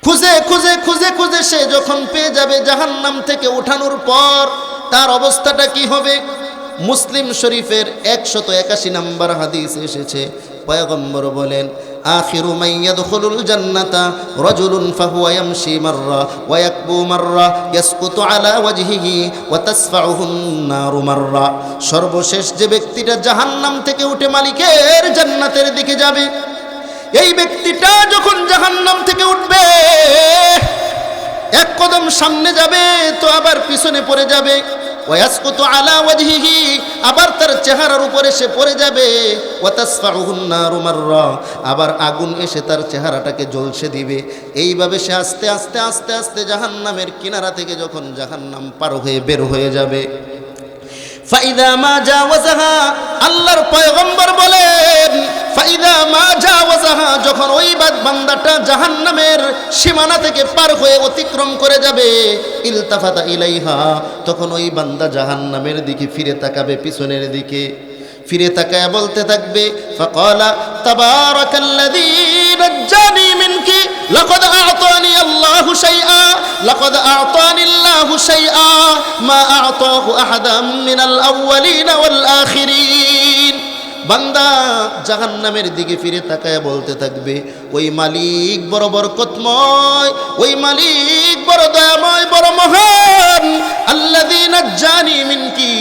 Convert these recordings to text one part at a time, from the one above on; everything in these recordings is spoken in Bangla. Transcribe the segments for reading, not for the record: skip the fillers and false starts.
খুঁজে খুঁজে খুঁজে খুঁজে সে যখন পেয়ে যাবে জাহান্নাম থেকে উঠানোর পর তার অবস্থাটা কি হবে? মুসলিম শরীফের 181 নম্বর হাদিস এসেছে, পয়গম্বর বলেন, আখিরু মান ইয়াদখুলুল জান্নাতা রাজুলুন ফাহুয়া ইয়ামশি মাররা ওয়া ইয়াকবু মাররা ইয়াসকুতু আলা ওয়াজহিহি ওয়া তাসফাউহুন নারু মাররা। সর্বশেষ যে ব্যক্তিটা জাহান্নাম থেকে উঠে মালিকের জান্নাতের দিকে যাবে, এই ব্যক্তিটা যখন জাহান্নাম থেকে উঠবে, এক কদম সামনে যাবে তো আবার পিছনে পড়ে যাবে, ওয়াসকুতু আলা ওয়াজহিহি, আবার তার চেহারার উপরে সে পড়ে যাবে, ওয়া তাসফাউহুন নারু মাররা, আবার আগুন এসে তার চেহারাটাকে জ্বলসে দিবে। এইভাবে সে আস্তে আস্তে আস্তে আস্তে জাহান্নামের কিনারা থেকে যখন জাহান্নাম পার হয়ে বের হয়ে যাবে, ফাইদা মা জাওয়াজাহা, আল্লাহর পয়গম্বর বলেন, ফাইদা মা জাওয়াজাহা, যখন ওই বান্দাটা জাহান্নামের সীমানা থেকে পার হয়ে অতিক্রম করে যাবে, ইলতাফাতা ইলাইহা, তখন ওই বান্দা জাহান্নামের দিকে ফিরে তাকাবে, পিছনের দিকে ফিরে তাকায় বলতে থাকবে, ফাকালা তাবারাকাল্লাযী নাজ্জানি মিনকি লাকাদ আ'তানি আল্লাহু শাইআ লাকাদ আ'তানি আল্লাহু শাইআ মা আ'তাহু আহাদাম মিনাল আউয়ালিন ওয়াল আখিরিন। বান্দা জাহান্নামের দিকে ফিরে তাকায় বলতে থাকবে, ওই মালিক বড় বরকতময়, ওই মালিক বড় দয়াময়, বড় মহান, আল্লাযী নাজ্জানি মিনকি,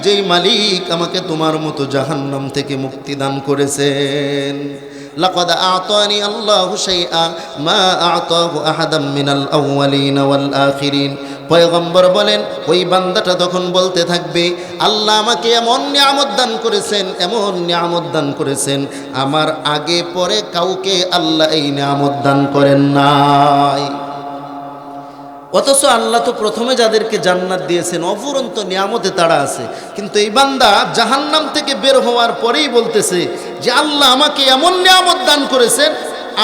যেই মালিক আমাকে তোমার মতো জাহান্নাম থেকে মুক্তি দান করেছেন। লাকাদ আ'তানি আল্লাহু শাইআ মা আ'তাহু আহাদাম মিনাল আউয়ালিন ওয়াল আখিরিন। পয়গম্বর বলেন, ওই বান্দাটা তখন বলতে থাকবে, আল্লাহ আমাকে এমন নিয়ামত দান করেছেন, এমন নিয়ামত দান করেছেন, আমার আগে পরে কাউকে আল্লাহ এই নিয়ামত দান করেন নাই। অথচ আল্লাহ তো প্রথমে যাদেরকে জান্নাত দিয়েছেন অফুরন্ত নিয়ামতে তারা আছে, কিন্তু এই বান্দা জাহান্নাম থেকে বের হওয়ার পরেই বলতেছে যে আল্লাহ আমাকে এমন নিয়ামত দান করেছেন,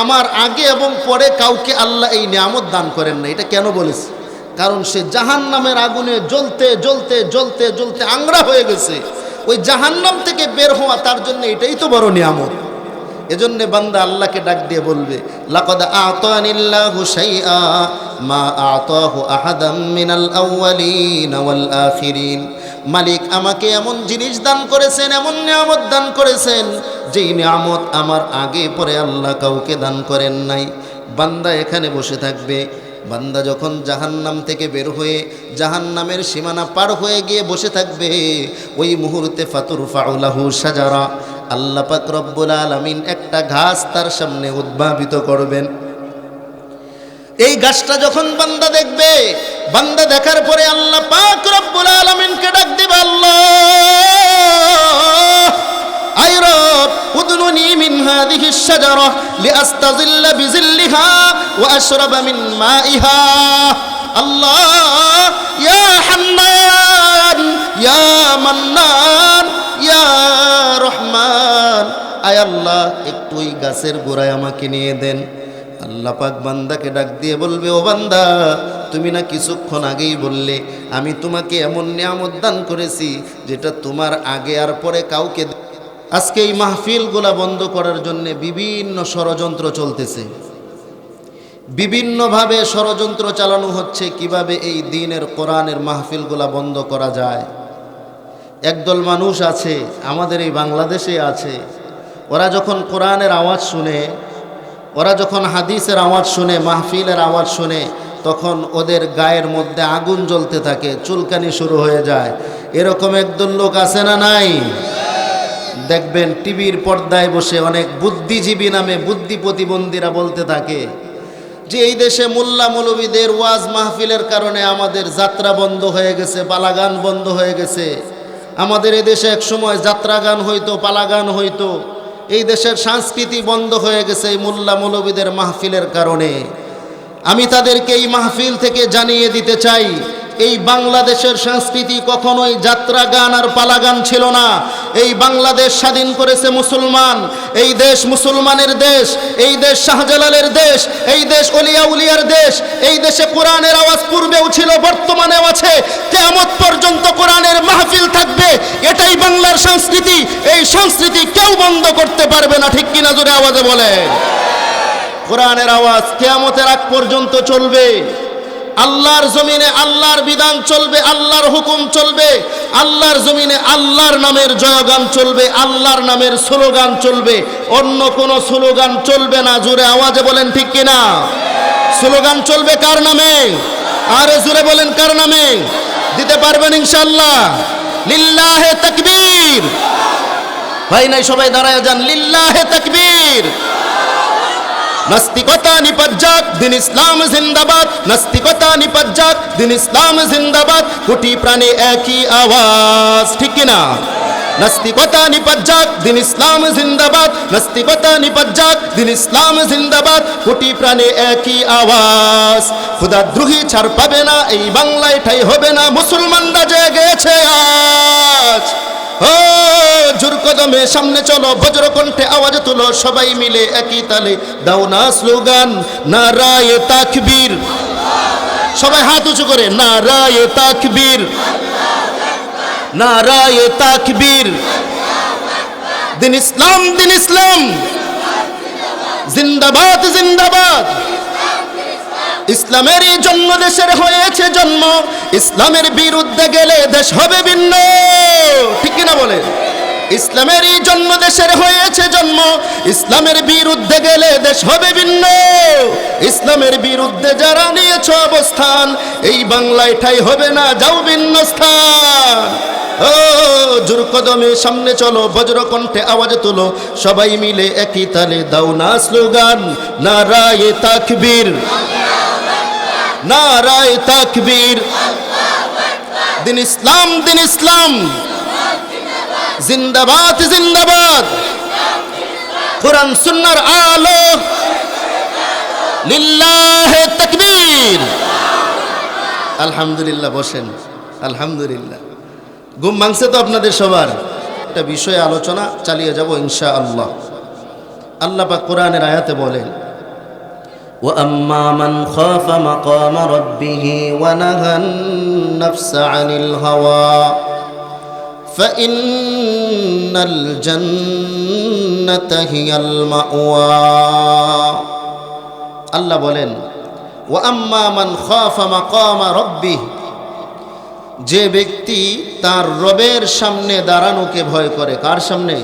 আমার আগে এবং পরে কাউকে আল্লাহ এই নিয়ামত দান করেন না। এটা কেন বলেছে? কারণ সে জাহান্নামের আগুনে জ্বলতে জ্বলতে জ্বলতে জ্বলতে আংড়া হয়ে গেছে। ওই জাহান্নাম থেকে বের হওয়া তার জন্য এটাই তো বড় নিয়ামত। এজন্য বান্দা আল্লাহকে ডাক দিয়ে বলবে, লাকাদ আ'তানিল্লাহু শাইআ মা আ'তাহু আহাদাম মিনাল আউয়ালিন ওয়াল আখিরিন। মালিক আমাকে এমন জিনিস দান করেছেন, এমন নিয়ামত দান করেছেন, যেই নিয়ামত আমার আগে পরে আল্লাহ কাউকে দান করেন নাই। বান্দা এখানে বসে থাকবে। বান্দা যখন জাহান্নাম থেকে বের হয়ে জাহান্নামের সীমানা পার হয়ে গিয়ে বসে থাকবে, ওই মুহূর্তে ফাতুরফাউ লাহু শাজারা, আল্লাহ পাক রব্বুল আলামিন একটা ঘাস তার সামনে উদ্ভাবিত করবেন। এই গাছটা যখন বান্দা দেখবে, বান্দা দেখার পরে আল্লাহ পাক রব্বুল আলামিনকে ডাক দিবে, আল্লাহ আয় রব উদনুনি মিন হাযিহি শাজারা লিআস্তাযিল্লা বিযিল্লিহা ওয়া আশরাবা মিন মাইহা। আল্লাহ ইয়া হান্নান ইয়া মান্নান ইয়া রহমান, আয় আল্লাহ একটু ওই গাছের গোড়ায় আমাকে নিয়ে দেন। আল্লাহ পাক বান্দাকে ডাক দিয়ে বলবে, ও বান্দা, তুমি না কিছুক্ষণ আগেই বললে আমি তোমাকে এমন নিয়ামত দান করেছি যেটা তোমার আগে আর পরে কাউকে। আজকে এই মাহফিলগুলা বন্ধ করার জন্য বিভিন্ন ষড়যন্ত্র চলতেছে, বিভিন্নভাবে ষড়যন্ত্র চালানো হচ্ছে কিভাবে এই দ্বীনের কোরআনের মাহফিলগুলা বন্ধ করা যায়। একদল মানুষ আছে আমাদের এই বাংলাদেশে আছে, ওরা যখন কোরআনের আওয়াজ শুনে, ওরা যখন হাদিসের আওয়াজ শুনে, মাহফিলের আওয়াজ শুনে, তখন ওদের গায়ের মধ্যে আগুন জ্বলতে থাকে, চুলকানি শুরু হয়ে যায়। এরকম একদল লোক আছে না নাই? দেখবেন টিভির পর্দায় বসে অনেক বুদ্ধিজীবী নামে বুদ্ধি প্রতিবন্ধীরা বলতে থাকে যে এই দেশে মোল্লা মৌলবীদের ওয়াজ মাহফিলের কারণে আমাদের যাত্রা বন্ধ হয়ে গেছে, পালাগান বন্ধ হয়ে গেছে। আমাদের এই দেশে এক সময় যাত্রা গান হইতো, পালাগান হইতো। এই দেশের সংস্কৃতি বন্ধ হয়ে গেছে এই মোল্লা মৌলবীদের মাহফিলের কারণে। আমি তাদেরকে এই মাহফিল থেকে জানিয়ে দিতে চাই, এই বাংলাদেশের সংস্কৃতি কখনোই যাত্রা গান আর পালাগান ছিল না। এই বাংলাদেশ স্বাধীন করেছে মুসলমান, এই দেশ মুসলমানের দেশ, এই দেশ শাহজালালের দেশ, এই দেশ ওলিয়া উলিয়ার দেশ। এই দেশে কোরআনের আওয়াজ পূর্বেও ছিল, বর্তমানেও আছে, কিয়ামত পর্যন্ত কোরআনের মাহফিল থাকবে। এটাই বাংলার সংস্কৃতি, এই সংস্কৃতি কেউ বন্ধ করতে পারবে না। ঠিক কিনা জোরে আওয়াজে বলেন। কোরআনের আওয়াজ কিয়ামতের আগ পর্যন্ত চলবে। আল্লাহর জমিনে আল্লাহর বিধান চলবে, আল্লাহর হুকুম চলবে, আল্লাহর জমিনে আল্লাহর নামের জয়গান চলবে, আল্লাহর নামের স্লোগান চলবে, অন্য কোনো স্লোগান চলবে না। জোরে আওয়াজে বলেন ঠিক কিনা? স্লোগান চলবে কার নামে? আরে জোরে বলেন কার নামে? দিতে পারবেন ইনশাআল্লাহ? লিল্লাহে তাকবীর। ভাই নাই সবাই দাঁড়ায় যান, লিল্লাহে তাকবীর। নাস্তিকতা নিপাত যাক, দিন ইসলাম জিন্দাবাদ। নাস্তিকতা নিপাত যাক, দিন ইসলাম জিন্দাবাদ। কোটি প্রাণে একই আওয়াজ, ঠিক কিনা? নাস্তিকতা নিপাত যাক, দিন ইসলাম জিন্দাবাদ। নাস্তিকতা নিপাত যাক, দিন ইসলাম জিন্দাবাদ। কোটি প্রাণে একই আওয়াজ। খোদাদ্রোহী ছাড় পাবে না, এই বাংলায় ঠাই হবে না। মুসলমানরা জেগেছে আজ। ও জোর কদমে সামনে চলো, বজ্র কণ্ঠে আওয়াজ তুলো, সবাই মিলে একই তালে দাও না স্লোগান, নারায়ে তাকবীর। সবাই হাত উঁচু করে, নারায়ে তাকবীর, নারায়ে তাকবীর। দিন ইসলাম, দিন ইসলাম জিন্দাবাদ, জিন্দাবাদ। ইসলামের জন্য দেশের হয়েছে জন্ম, ইসলামের বিরুদ্ধে গেলে দেশ হবে ভিন্ন, ঠিক কিনা বলে? ইসলামের জন্য দেশের হয়েছে জন্ম, ইসলামের বিরুদ্ধে গেলে দেশ হবে ভিন্ন। ইসলামের বিরুদ্ধে যারা নিয়েছ অবস্থান, এই বাংলায় ঠাই হবে না, যাও ভিন্ন স্থান। ও জোর কদমে সামনে চলো, বজ্র কণ্ঠে আওয়াজ তুলো, সবাই মিলে একই তালে দাও না স্লোগান, নারায়ে তাকবীর, নারায়ে তাকবীর। দিন ইসলাম, দিন ইসলাম জিন্দাবাদ, জিন্দাবাদ। কোরআন সুন্নাহর আলো, লিল্লাহে তাকবীর। আলহামদুলিল্লাহ, বসেন। আলহামদুলিল্লাহ। ঘুম ভাঙছে তো আপনাদের সবার? একটা বিষয়ে আলোচনা চালিয়ে যাব ইনশাআল্লাহ। আল্লাহ পাক কোরআনের আয়াতে বলেন, وَأَمَّا مَنْ خَافَ مَقَامَ رَبِّهِ وَنَهَى النَّفْسَ عَنِ الْهَوَى فَإِنَّ الْجَنَّةَ هِيَ الْمَأْوَى। আল্লাহ বলেন, وَأَمَّا مَنْ خَافَ مَقَامَ رَبِّهِ, যে ব্যক্তি তার রবের সামনে দাঁড়ানোকে ভয় করে। কার সামনে?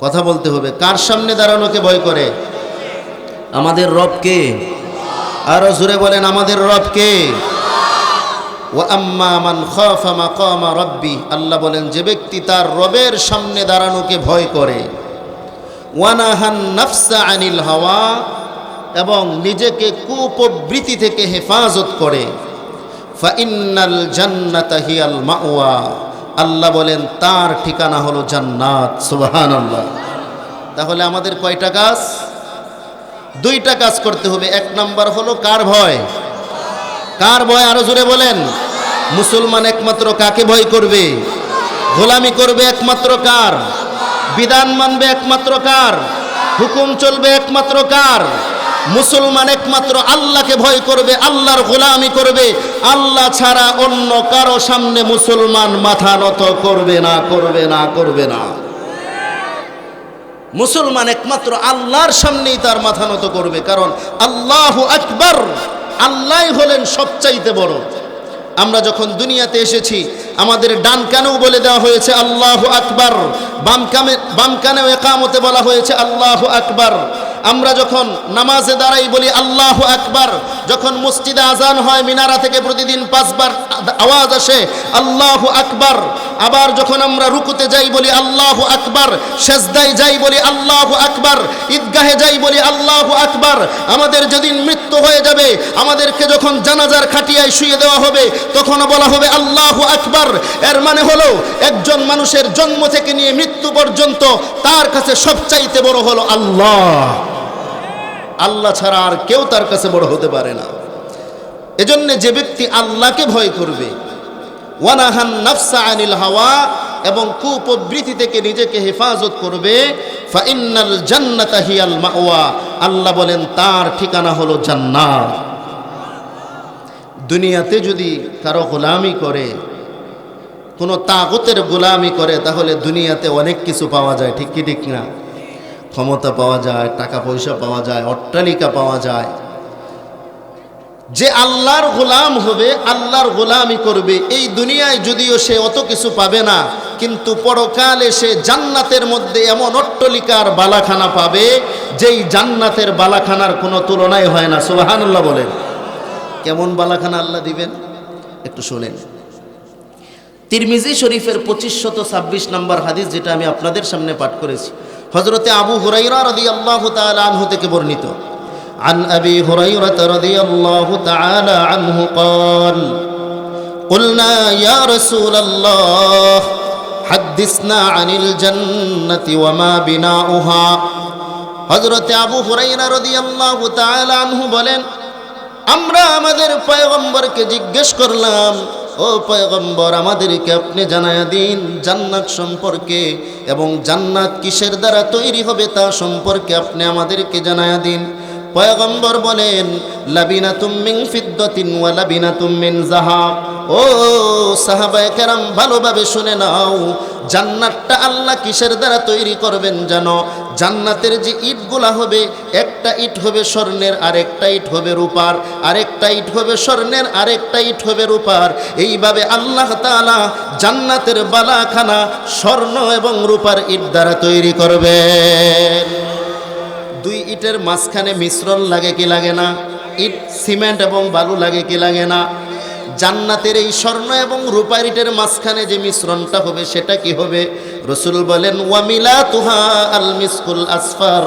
কথা বলতে হবে, কার সামনে দাঁড়ানোকে ভয় করে? আমাদের রবকে। আরো জোরে বলেন, আমাদের রবকে। ওয়া আম্মা মান খাফা মাকামা রাব্বি, আল্লাহ বলেন যে ব্যক্তি তার রবের সামনে দাঁড়ানোকে ভয় করে, ওয়া নাহান নাফসা আনিল হাওয়া, এবং নিজেকে কুপ্রবৃত্তি থেকে হেফাজত করে, ফা ইন্নাল জান্নাতা হিয়াল মাওয়া, আল্লাহ বলেন তার ঠিকানা হলো জান্নাত। সুবহানাল্লাহ। তাহলে আমাদের কয়টা কাজ? দুইটা কাজ করতে হবে। এক নাম্বার হলো কার ভয়? কার ভয়? আরো জোরে বলেন। মুসলমান একমাত্র কাকে ভয় করবে? গোলামি করবে একমাত্র কার? বিধান মানবে একমাত্র কার? হুকুম চলবে একমাত্র কার? মুসলমান একমাত্র আল্লাহকে ভয় করবে, আল্লাহর গোলামি করবে। আল্লাহ ছাড়া অন্য কারো সামনে মুসলমান মাথা নত করবে না, করবে না, করবে না। মুসলমান একমাত্র আল্লাহর সামনেই তার মাথা নত করবে, কারণ আল্লাহু আকবার, আল্লাহ হলেন সবচাইতে বড়। আমরা যখন দুনিয়াতে এসেছি, আমাদের ডান কানেও বলে দেওয়া হয়েছে আল্লাহু আকবার, বাম কানেও ইকামতে বলা হয়েছে আল্লাহু আকবার। আমরা যখন নামাজে দাঁড়াই বলি আল্লাহু আকবার, যখন মসজিদে আজান হয় মিনারা থেকে প্রতিদিন 5 বার আওয়াজ আসে আল্লাহু আকবার। আবার যখন আমরা রুকুতে যাই বলি আল্লাহু আকবার, সেজদায় যাই বলি আল্লাহু আকবার, ঈদগাহে যাই বলি আল্লাহু আকবার। আমাদের যেদিন মৃত্যু হয়ে যাবে, আমাদেরকে যখন জানাজার খাটিয়ায় শুয়ে দেওয়া হবে, তখনও বলা হবে আল্লাহু আকবার। এর মানে হলো একজন মানুষের জন্ম থেকে নিয়ে মৃত্যু পর্যন্ত তার কাছে সবচাইতে বড় হলো আল্লাহ। আল্লাহ ছাড়া আর কেউ তার কাছে বড় হতে পারে না। এজন্য যে ব্যক্তি আল্লাহকে ভয় করবে, ওয়ানাহান নাফসা আনিল হাওয়া, এবং কুপ্রবৃত্তি থেকে নিজেকে হেফাজত করবে, ফা ইন্নাল জান্নাতা হিয়াল মাওয়া, আল্লাহ বলেন তার ঠিকানা হলো জান্নাত। দুনিয়াতে যদি কারো গোলামি করে, কোনো তাগুতের গোলামি করে, তাহলে দুনিয়াতে অনেক কিছু পাওয়া যায়, ঠিক কি ঠিক না? ক্ষমতা পাওয়া যায়, টাকা পয়সা পাওয়া যায়, অট্টালিকা পাওয়া যায়। যে আল্লাহর গোলাম হবে, আল্লাহর গোলামি করবে, এই দুনিয়ায় যদিও সে অত কিছু পাবে না, কিন্তু পরকালে সে জান্নাতের মধ্যে এমন অট্টালিকার বালাখানা পাবে যেই জান্নাতের বালাখানার কোনো তুলনাই হয় না। সুবহানাল্লাহ বলেন। কেমন বালাখানা আল্লাহ দিবেন একটু শোনেন। তিরমিজি শরীফের 2526 নম্বর হাদিস, যেটা আমি আপনাদের সামনে পাঠ করেছি, হযরতে আবু হুরায়রা রাদিয়াল্লাহু তাআলা আনহু থেকে বর্ণিত। عن أبي هريرة رضي الله تعالى عنه قال قلنا يا رسول الله حدثنا عن الجنة وما بناؤها। হযরতে আবু হুরায়রা রাদিয়াল্লাহু তাআলা আনহু বলেন, আমরা আমাদের পয়গম্বরকে জিজ্ঞেস করলাম, ও পয়গম্বর, আমাদেরকে আপনি জানায়া দিন জান্নাত সম্পর্কে, এবং জান্নাত কিসের দ্বারা তৈরি হবে তা সম্পর্কে আপনি আমাদেরকে জানায়া দিন। পয়গম্বর বলেন, লাবিনাতুম মিন ফিদ্দাতিন ওয়া লাবিনাতুম মিন যাহাব। ও সাহাবায়ে কেরাম, ভালোভাবে শুনে নাও, জান্নাতটা আল্লাহ কিসের দ্বারা তৈরি করবেন জানো? জান্নাতের যে ইটগুলা হবে, একটা ইট হবে স্বর্ণের, আরেকটা ইট হবে রূপার, আরেকটা ইট হবে স্বর্ণের, আরেকটা ইট হবে রূপার। এইভাবে আল্লাহ তাআলা জান্নাতের বালাখানা স্বর্ণ এবং রূপার ইট দ্বারা তৈরি করবেন। দুই ইটের মাঝখানে মিশ্রণ লাগে কি লাগে না? ইট, সিমেন্ট এবং বালু লাগে কি লাগে না? জান্নাতের এই স্বর্ণ এবং রূপার ইটের মাঝখানে যে মিশ্রণটা হবে সেটা কি হবে? রাসূল বলেন, ওয়ামিলাতুহা আল মিসকুল আসফার।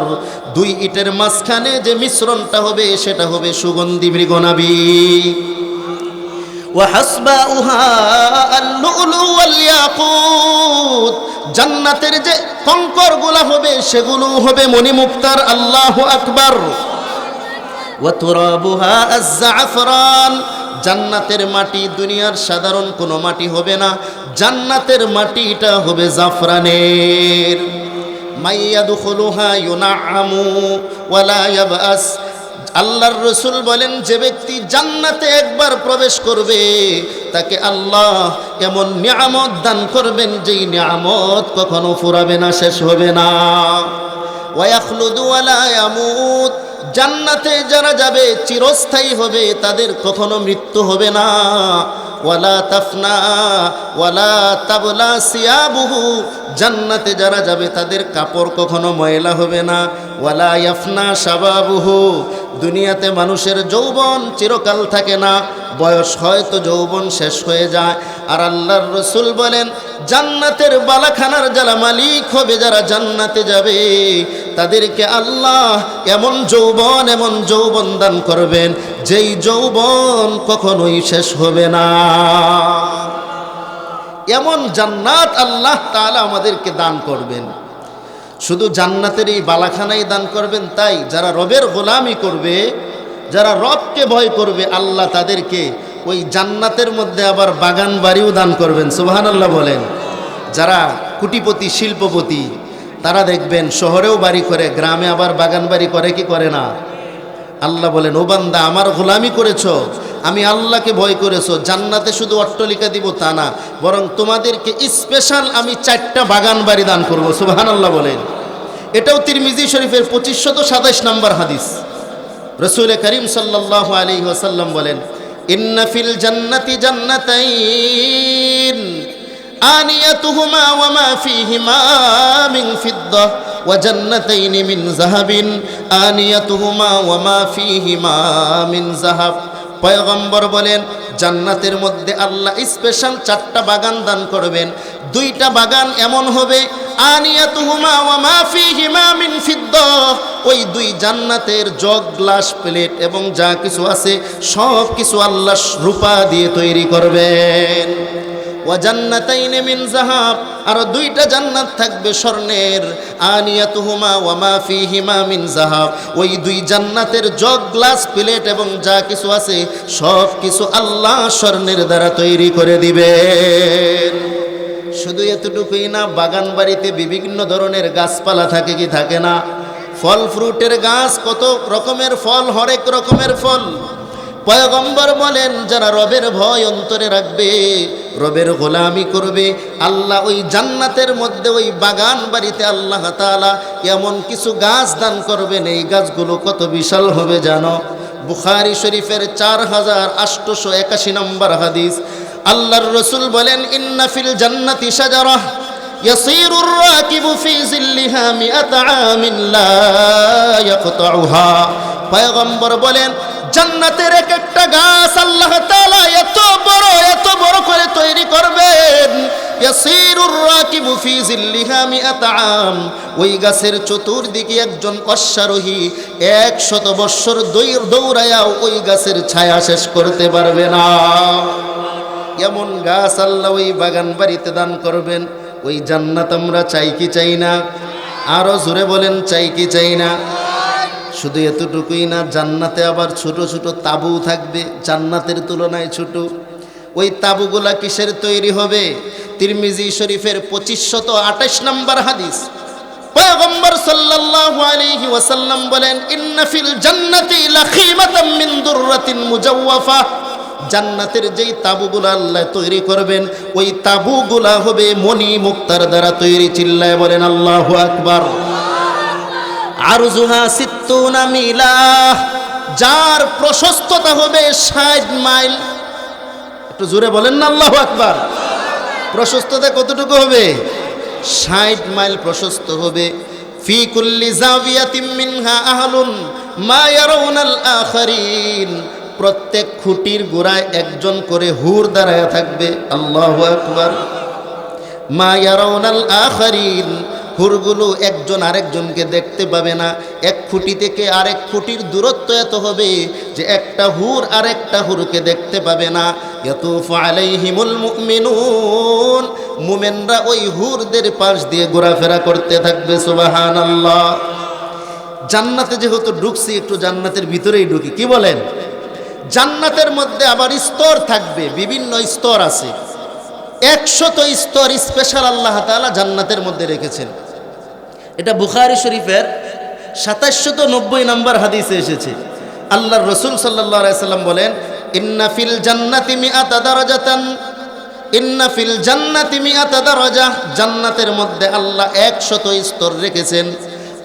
দুই ইটের মাঝখানে যে মিশ্রণটা হবে সেটা হবে সুগন্ধি মৃগনাভি। ওয়াহাসবাউহা আল-লু'লু ওয়াল ইয়াকুত। জান্নাতের যে কঙ্করগুলা হবে সেগুলো হবে মণিমুক্তার। আল্লাহু আকবার। ওয়া তুরাবুহা আজ-জাফরান। জান্নাতের মাটি দুনিয়ার সাধারণ কোনো মাটি হবে না, জান্নাতের মাটিটা হবে জাফরানের। মাইয়াদখুলুহা ইউনআমু ওয়ালা ইয়াবআস। আল্লাহর রাসূল বলেন, যে ব্যক্তি জান্নাতে একবার প্রবেশ করবে তাকে আল্লাহ এমন নিয়ামত দান করবেন যেই নিয়ামত কখনো ফুরাবে না, শেষ হবে না। ওয়া ইয়াখলুদু ওয়ালা ইয়ামুত। জান্নাতে যারা যাবে চিরস্থায়ী হবে, তাদের কখনো মৃত্যু হবে না। ওয়ালা তাফনা ওয়ালা তাবলা সিয়াবুহু। জান্নাতে যারা যাবে তাদের কাপড় কখনো ময়লা হবে না। ওয়ালা ইয়াফনা শাবাবুহু। দুনিয়াতে মানুষের যৌবন চিরকাল থাকে না, বয়স হয়তো যৌবন শেষ হয়ে যায়। আর আল্লাহর রাসূল বলেন, জান্নাতের বালাখানার যারা মালিক হবে, যারা জান্নাতে যাবে, তাদেরকে আল্লাহ এমন যৌবন দান করবেন যেই যৌবন কখনোই শেষ হবে না। এমন জান্নাত আল্লাহ তাআলা আমাদেরকে দান করবেন। শুধু জান্নাতের এই বালাখানাই দান করবেন তাই, যারা রবের গোলামি করবে, যারা রবকে ভয় করবে, আল্লাহ তাদেরকে ওই জান্নাতের মধ্যে আবার বাগান বাড়িও দান করবেন। সুবহানাল্লাহ বলেন। যারা কোটিপতি শিল্পপতি, তারা দেখবেন শহরেও বাড়ি করে, গ্রামে আবার বাগান বাড়ি করে কি করে না? আল্লাহ বলেন, ও বান্দা, আমার গোলামি করেছো, আমি আল্লাহকে ভয় করেছো, জান্নাতে শুধু অট্টালিকা দিব তা না, বরং তোমাদেরকে স্পেশাল আমি 4টা বাগান বাড়ি দান করব। সুবহানাল্লাহ বলেন। এটাও তিরমিজি শরীফের 2527 নম্বর হাদিস। রাসূল করিম সাল্লাল্লাহু আলাইহি ওয়াসাল্লাম বলেন, ইন্না ফিল জান্নাতি জান্নাতাইন আনিয়াতুহুমা ওয়া মা ফীহিমা মিন ফিদ্দাহ ওয়া জান্নাতাইন মিন যাহাবিন আনিয়াতুহুমা ওয়া মা ফীহিমা মিন যাহাব। পয়গম্বর বলেন, জান্নাতের মধ্যে আল্লাহ স্পেশাল 4টা বাগান দান করবেন। 2টা বাগান এমন হবে, আনিয়াতুহুমা ওয়া মা ফীহিমা মিন ফিদ্দাহ। ওই 2 জান্নাতের জগ, গ্লাস, প্লেট এবং যা কিছু আছে সব কিছু আল্লাহ রূপা দিয়ে তৈরি করবেন। ওয়া জান্নাতাইন মিন যাহাব। আর 2টা জান্নাত থাকবে স্বর্ণের। আনিয়াতুহুমা ওয়া মা ফীহিমা মিন যাহাব। ওই 2 জান্নাতের জগ, গ্লাস, প্লেট এবং যা কিছু আছে সব কিছু আল্লাহ স্বর্ণের দ্বারা তৈরি করে দিবেন। শুধু এতটুকুই না, বাগান বাড়িতে বিভিন্ন ধরনের গাছপালা থাকে কি থাকে না? ফল ফ্রুটের গাছ, কত রকমের ফল, হরেক রকমের ফল। পয়গম্বর বলেন, যারা রবের ভয় অন্তরে রাখবে রবের গোলামি করবে, আল্লাহ ওই জান্নাতের মধ্যে ওই বাগান বাড়িতে আল্লাহ তাআলা এমন কিছু গাছ দান করবেন, এই গাছগুলো কত বিশাল হবে জানো? বুখারী শরীফের 4881 নম্বর হাদিস, আল্লাহর রাসূল বলেন, ইন্না ফিল জান্নাতি শাজারাহ ইয়াসিরুর রাকিবু ফি জিল্লিহা মিআতা আমিন লা ইয়াকতাউহা। পয়গম্বর বলেন, জান্নাতের এক একটা গাছ আল্লাহ তাআলা এত বড় করে তৈরি করবেন, ইয়াসিরুর রাকিবু ফি জিল্লিহা মিআতা আম, ওই গাছের চতুর্দিকে একজন অশ্বারোহী 100 বৎসর দৌড়ায়াও ওই গাছের ছায়া শেষ করতে পারবে না। এমন গাছ আল্লাহ ওই বাগান বাড়িতে দান করবেন। ওই জান্নাত আমরা চাই কি চাই না? আরো জোরে বলেন, চাই কি চাই না? শুধু এতটুকুই না, জান্নাতে আবার ছোট ছোট তাবু থাকবে, জান্নাতের তুলনায় ছোট। ওই তাবুগুলা কিসের তৈরি হবে? তিরমিজি শরীফের 2528 নম্বর হাদিস, পয়গম্বর সাল্লাল্লাহু আলাইহি ওয়াসাল্লাম বলেন, ইন্না ফিল জান্নাতি লাখিমাতাম মিন দুররাতিন মুজাওয়াফা। জান্নাতের যেই তাবুগুলা আল্লাহ তৈরি করবেন, ওই তাবুগুলা হবে মণি মুক্তার দ্বারা তৈরি। চিল্লায় বলেন আল্লাহু আকবার। আরজুহা 60 মিলা, যার প্রশস্ততা হবে 60 মাইল। একটু জোরে বলেন না আল্লাহু আকবার। প্রশস্ততা কতটুকু হবে? 60 মাইল প্রশস্ত হবে। ফি কুল্লি জাবিয়াতিন মিনহা আহলুন মা ইয়ারাউনাল আখারিন, প্রত্যেক খুঁটির গোড়ায় একজন করে হুর দাঁড়ায় থাকবে। আল্লাহু আকবার। মা ইয়ারাউনাল আখারিন, হুরগুলো একজন আরেকজনকে দেখতে পাবে না। এক খুঁটি থেকে আরেক খুঁটির দূরত্ব এত হবে যে একটা হুর আরেকটা হুরকে দেখতে পাবে না। ইয়াতুফু আলাইহিমুল মুমিনুন, মুমিনরা ওই হুরদের পাশ দিয়ে ঘোরাফেরা করতে থাকবে। সুবহানাল্লাহ। জান্নাতে যেহেতু ঢুকছি, একটু জান্নাতের ভিতরেই ঢুকি, কি বলেন? জান্নাতের মধ্যে আবার স্তর থাকবে, বিভিন্ন স্তর আছে। 100 স্তর স্পেশাল আল্লাহ তাআলা জান্নাতের মধ্যে রেখেছেন। এটা বুখারী শরীফের 2790 নম্বর হাদিসে এসেছে। আল্লাহর রাসূল সাল্লাল্লাহু আলাইহি সাল্লাম বলেন, ইন্না ফিল জান্নাতি মিআতা দারাজাতান, ইন্না ফিল জান্নাতি মিআতা দারাজা, জান্নাতের মধ্যে আল্লাহ 100 স্তর রেখেছেন।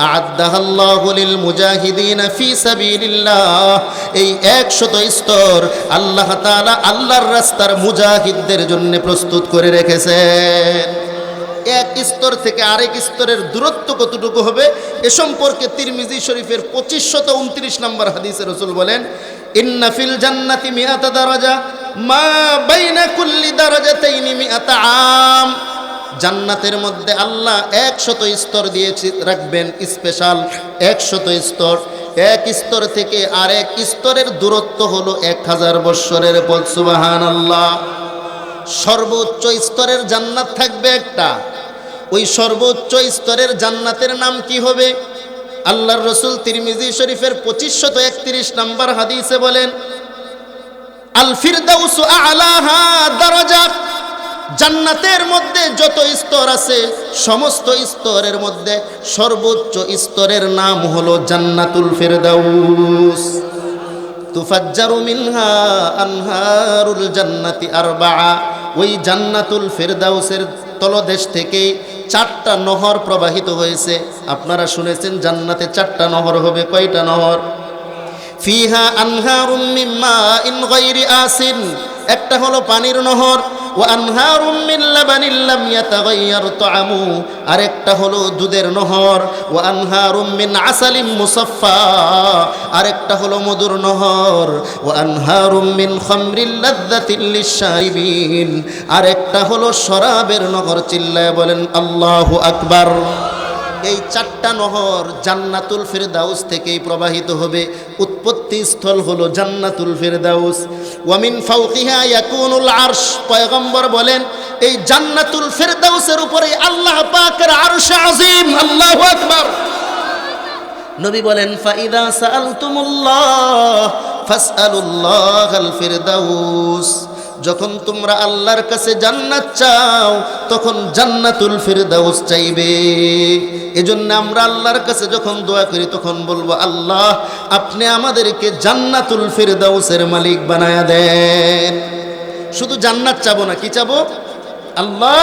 আ'আদ্দাহাল্লাহু লিল মুজাহিদিনা ফি সাবিলিল্লাহ, এই 100 স্তর আল্লাহ তাআলা আল্লাহর রাস্তার মুজাহিদদের জন্য প্রস্তুত করে রেখেছেন। এক স্তর থেকে আরেক স্তরের দূরত্ব কতটুকু হবে এ সম্পর্কে তিরমিজি শরীফের 2529 নম্বর হাদিসে রাসূল বলেন, ইন্না ফিল জান্নাতি মিআতা দারাজা মা বাইনা কুল্লি দারাজাতাইনি মিআতা আম, জান্নাতের মধ্যে আল্লাহ 100 স্তর দিয়ে রাখবেন, স্পেশাল 100 স্তর। এক স্তর থেকে আরেক স্তরের দূরত্ব হলো 1000 বৎসরের পথ। সুবহানাল্লাহ। সর্বোচ্চ স্তরের জান্নাত থাকবে একটা। ওই সর্বোচ্চ স্তরের জান্নাতের নাম কি হবে? আল্লাহর রাসূল তিরমিজি শরীফের 2531 নম্বর হাদিসে বলেন, আল ফিরদাউসু আ'লাহা দারাজাত, জান্নাতের মধ্যে যত স্তর আছে সমস্ত স্তরের মধ্যে সর্বোচ্চ স্তরের নাম হলো জান্নাতুল ফিরদাউস। তুফাজ্জারু মিনহা আনহারুল জান্নাতি আরবাআ, ওই জান্নাতুল ফিরদাউসের তলদেশ থেকে 4টা নহর প্রবাহিত হয়েছে। আপনারা শুনেছেন জান্নাতে 4টা নহর হবে। কয়টা নহর? ফিহা আনহারুম মিন মাইন গায়রি আসিন, একটা হলো পানির নহর। ওয়া আনহারুম মিন লাবানিন লাম ইয়াতাগায়্যার তা'আমু, আরেকটা হলো দুধের নহর। ওয়া আনহারুম মিন আসালিম মুসাফফা, আরেকটা হলো মধুর নহর। ওয়া আনহারুম মিন খামরিল লাযযাতিল লিশশারিবিন, আরেকটা হলো শরাবের নহর। চিল্লায় বলেন আল্লাহু আকবার। এই 4টা নহর জান্নাতুল ফিরদাউস থেকেই প্রবাহিত হবে। উৎপত্তি স্থল হলো জান্নাতুল ফিরদাউস। ওয়া মিন ফাওকিহা ইয়াকুনুল আরশ, পয়গম্বর বলেন এই জান্নাতুল ফিরদাউসের উপরে আল্লাহ পাকের আরশ আজিম। আল্লাহু আকবার। নবী বলেন, ফাইদা সাআলতুমুল্লাহ ফাসআলুল্লাহাল ফিরদাউস, যখন তোমরা আল্লাহর কাছে জান্নাত চাও তখন জান্নাতুল ফিরদাউস চাইবে। এজন্য আমরা আল্লাহর কাছে যখন দোয়া করি তখন বলবো, আল্লাহ আপনি আমাদেরকে জান্নাতুল ফিরদাউসের মালিক বানায়া দেন। শুধু জান্নাত চাবো না, কি চাবো? আল্লাহ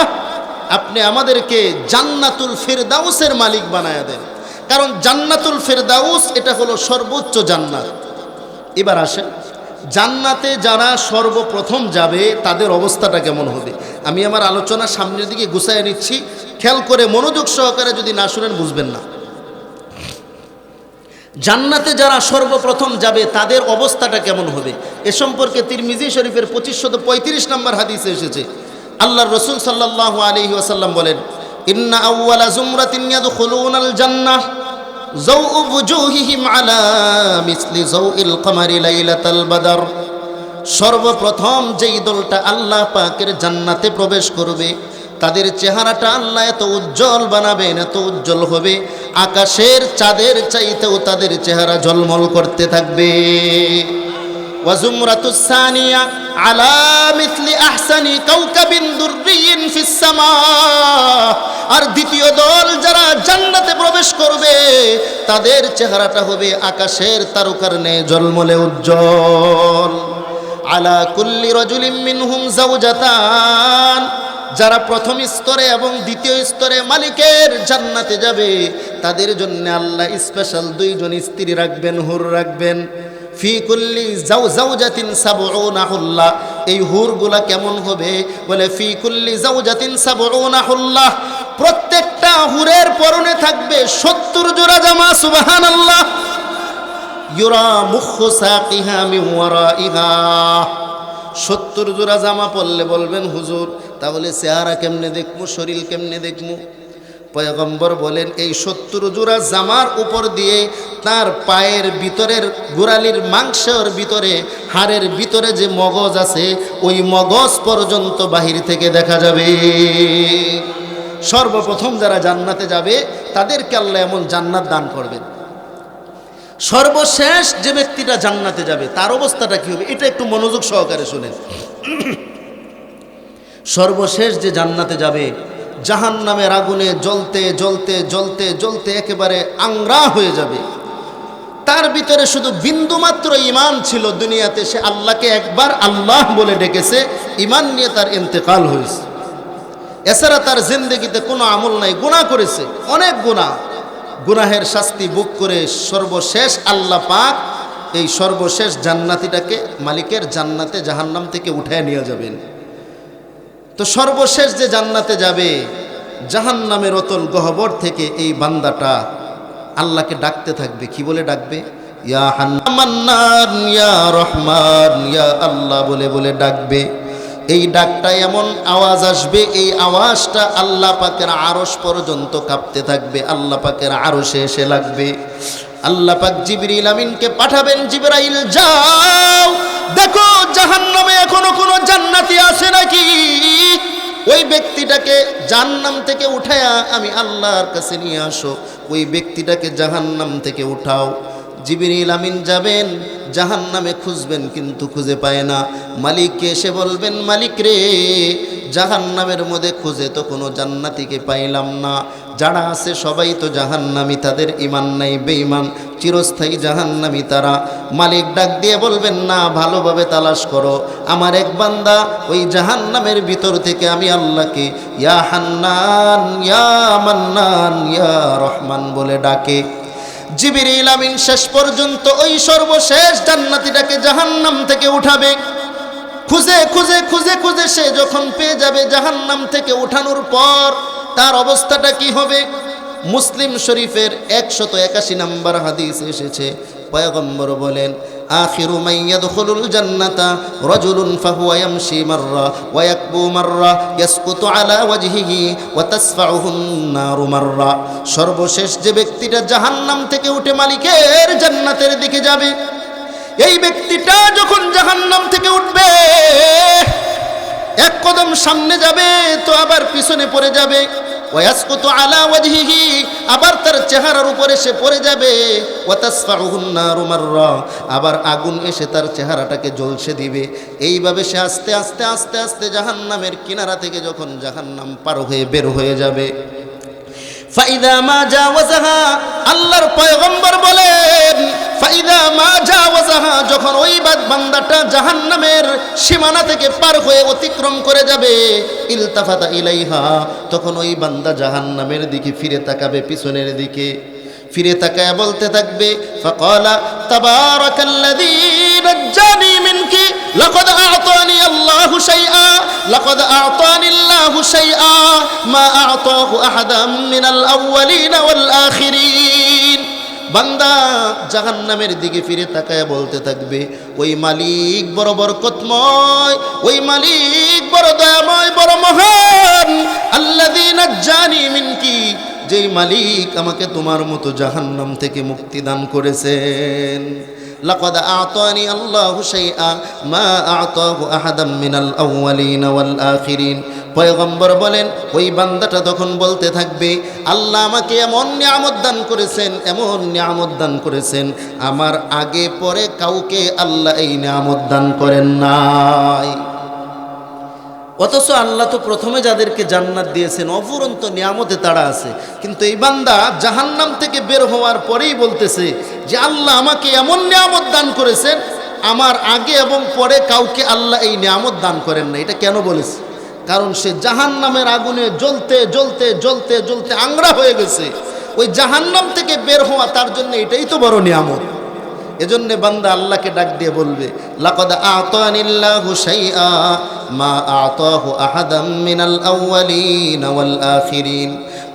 আপনি আমাদেরকে জান্নাতুল ফিরদাউসের মালিক বানায়া দেন। কারণ জান্নাতুল ফিরদাউস এটা হলো সর্বোচ্চ জান্নাত। এবার আসেন, জান্নাতে যারা সর্বপ্রথম যাবে তাদের অবস্থাটা কেমন হবে? আমি আমার আলোচনা সামনের দিকে গুছাইয়ে নিচ্ছি, খেয়াল করে মনোযোগ সহকারে যদি না শুনেন বুঝবেন না। জান্নাতে যারা সর্বপ্রথম যাবে তাদের অবস্থাটা কেমন হবে এ সম্পর্কে তিরমিজি শরীফের 2535 নম্বর হাদিসে এসেছে। আল্লাহর রাসূল সাল্লাল্লাহু আলাইহি ওয়াসাল্লাম বলেন, ইন্না আউওয়ালা যুমরাতিন ইয়াদখুলুনাল জান্নাহ যাউ বুজুহিহিম আলা মিসলি যাউইল কমারি লাইলাতাল বদর। সর্বপ্রথম যেই দলটা আল্লাহ পাকের জান্নাতে প্রবেশ করবে তাদের চেহারাটা আল্লাহ এত উজ্জ্বল বানাবেন, এত উজ্জ্বল হবে আকাশের চাঁদের চাইতেও তাদের চেহারা ঝলমল করতে থাকবে। ওয়া যুমরাতুস সানিয়া আলা মিসলি আহসানি কাওকাবিন দুররিয়িন ফিস সামা। আর দ্বিতীয় দল যারা জান্নাতে প্রবেশ করবে তাদের চেহারাটা হবে আকাশের তারকার ন্যায় ঝলমলে উজ্জ্বল। আলা কুল্লি রাজুলিন মিনহুম যাওজাতান। যারা প্রথম স্তরে এবং দ্বিতীয় স্তরে মালিকের জান্নাতে যাবে তাদের জন্য আল্লাহ স্পেশাল দুইজন স্ত্রী রাখবেন, হুর রাখবেন। ফি কুল্লি যাওজাতিন সাবউনা হুল্লা। এই হুরগুলা কেমন হবে? বলে ফি কুল্লি যাওজাতিন সাবউনা হুল্লা। প্রত্যেকটা হুরের পরনে থাকবে 70 জোড়া জামা। সুবহানাল্লাহ। ইউরা মুখু সাকিহা মিন ওয়ারাইহা। 70 জোড়া জামা পরলে বলবেন হুজুর তাহলে চেহারা কেমনে দেখবো, শরীর কেমনে দেখবো? পয়গম্বর বলেন এই 70 জোড়া জামার উপর দিয়ে তার পায়ের ভিতরের গোড়ালির মাংসের ভিতরে, হাড়ের ভিতরে যে মগজ আছে ওই মগজ পর্যন্ত বাহির থেকে দেখা যাবে। সর্বপ্রথম যারা জান্নাতে যাবে তাদেরকে আল্লাহ এমন জান্নাত দান করবেন। সর্বশেষ যে ব্যক্তিটা জান্নাতে যাবে তার অবস্থাটা কি হবে এটা একটু মনোযোগ সহকারে শুনেন। সর্বশেষ যে জান্নাতে যাবে জাহান্নামের আগুনে জ্বলতে জ্বলতে জ্বলতে জ্বলতে একেবারে আংরা হয়ে যাবে। তার ভিতরে শুধু বিন্দুমাত্র ঈমান ছিল, দুনিয়াতে সে আল্লাহকে একবার আল্লাহ বলে ডেকেছে, ঈমান নিয়ে তার ইন্তেকাল হয়েছে। এছাড়া তার জিন্দেগিতে কোনো আমল নাই, গুনাহ করেছে, অনেক গুনাহ। গুনাহের শাস্তি ভোগ করে সর্বশেষ আল্লাহ পাক এই সর্বশেষ জান্নাতিটাকে মালিকের জান্নাতে জাহান্নাম থেকে উঠায় নিয়ে যাবেন। তো সর্বশেষ যে জান্নাতে যাবে জাহান্নামের অতল গহ্বর থেকে এই বান্দাটা আল্লাহকে ডাকতে থাকবে। কি বলে ডাকবে? ইয়া হান্নান ইয়া রহমান ইয়া আল্লাহ বলে বলে ডাকবে। এই ডাকটা এমন আওয়াজ আসবে, এই আওয়াজটা আল্লাহ পাকের আরশ পর্যন্ত কাঁপতে থাকবে, আল্লাহ পাকের আরশে এসে লাগবে। আল্লাহ পাক জিবরিল আমিনকে পাঠাবেন, জিবরাইল যাও দেখো জাহান্নামে এখনো কোনো জান্নাতি আছে নাকি। ওই ব্যক্তিটাকে জাহান্নাম থেকে উঠায়া আমি আল্লাহর কাছে নিয়ে আসো, ওই ব্যক্তিটাকে জাহান্নাম থেকে উঠাও। জিবরিল আমিন যাবেন জাহান্নামে খুঁজবেন কিন্তু খুঁজে পায় না। মালিককে এসে বলবেন, মালিক রে জাহান্নামের মধ্যে খুঁজে তো কোনো জান্নাতিকে পাইলাম না, যারা আছে সবাই তো জাহান্নামী, তাদের ঈমান নাই, বেঈমান, চিরস্থায়ী জাহান্নামী তারা। মালিক ডাক দিয়ে বলবেন, না ভালোভাবে তালাশ করো, আমার এক বান্দা ওই জাহান্নামের ভিতর থেকে আমি আল্লাহকে ইয়া হান্নান ইয়া মান্নান ইয়া রহমান বলে ডাকে। জিবরিল আমিন শেষ পর্যন্ত ওই সর্বশেষ জান্নাতীটাকে জাহান্নাম থেকে উঠাবে। খুঁজে খুঁজে খুঁজে খুঁজে সে যখন পেয়ে যাবে জাহান্নাম থেকে উঠানোর পর তার অবস্থাটা কি হবে? মুসলিম শরীফের 181 নম্বর হাদিস এসেছে, পয়গম্বর বলেন, আখিরু মান ইয়াদখুলুল জান্নাতা রাজুলুন ফাহুয়া ইয়ামশি মাররা ওয়া ইয়াকবু মাররা ইয়াসকুতু আলা ওয়াজহিহি ওয়া তাসফাউহুন নারু মাররা। সর্বশেষ যে ব্যক্তিটা জাহান্নাম থেকে উঠে মালিকের জান্নাতের দিকে যাবে, এই ব্যক্তিটা যখন জাহান্নাম থেকে উঠবে এক কদম সামনে যাবে তো আবার পিছনে পড়ে যাবে। ওয়াসকুতু আলা ওয়াজহিহি, আবার তার চেহারার উপরে সে পড়ে যাবে। ওয়া তাসফাউহুন নারু মাররা, আবার আগুন এসে তার চেহারাটাকে জ্বলসে দিবে। এইভাবে সে আস্তে আস্তে আস্তে আস্তে জাহান্নামের কিনারা থেকে যখন জাহান্নাম পার হয়ে বের হয়ে যাবে, ফাইদা মা জাওয়াজাহা, আল্লাহর পয়গম্বর বলেন ফাইদা মা জাওয়াজাহা, যখন ওই বান্দাটা জাহান্নামের সীমানা থেকে পার হয়ে অতিক্রম করে যাবে, ইলতাফাতা ইলাইহা, তখন ওই বান্দা জাহান্নামের দিকে ফিরে তাকাবে, পিছনের দিকে ফিরে তাকায় বলতে থাকবে, ফাকালা তাবারাকাল্লাযী নাজ্জানি মিনকি লাকাদ আ'তানি আল্লাহু শাইআ লাকাদ আ'তানি আল্লাহু শাইআ মা আ'তাহু আহাদাম মিনাল আউওয়ালিন ওয়াল আখিরিন। বান্দা জাহান্নামের দিকে ফিরে তাকায় বলতে থাকবে, ওই মালিক বড় বরকতময়, ওই মালিক বড় দয়াময়, বড় মহান, আল্লাযী নাজ্জানি মিনকি, যেই মালিক আমাকে তোমার মতো জাহান্নাম থেকে মুক্তি দান করেছেন। লাকাদ আ'তানি আল্লাহু শাইআ মা আ'তাহু আহাদাম মিনাল আউওয়ালিন ওয়াল আখিরিন। পয়গম্বর বলেন, ওই বান্দাটা তখন বলতে থাকবে, আল্লাহ আমাকে এমন নিয়ামত দান করেছেন, এমন নিয়ামত দান করেছেন, আমার আগে পরে কাউকে আল্লাহ এই নিয়ামত দান করেন নাই। অথচ আল্লাহ তো প্রথমে যাদেরকে জান্নাত দিয়েছেন অফুরন্ত নিয়ামতে তারা আছে, কিন্তু এই বান্দা জাহান্নাম থেকে বের হওয়ার পরেই বলতেছে যে আল্লাহ আমাকে এমন নিয়ামত দান করেছেন, আমার আগে এবং পরে কাউকে আল্লাহ এই নিয়ামত দান করেন না। এটা কেন বলেছে? কারণ সে জাহান্নামের আগুনে জ্বলতে জ্বলতে জ্বলতে জ্বলতে আংড়া হয়ে গেছে। ওই জাহান্নাম থেকে বের হওয়া তার জন্য এটাই তো বড় নিয়ামত। এজন্য বান্দা আল্লাহকে ডাক দিয়ে বলবে, লাকাদ আ'তানিল্লাহু শাইআ মা আ'তাহু আহাদাম মিনাল আউওয়ালিন ওয়াল আখিরিন।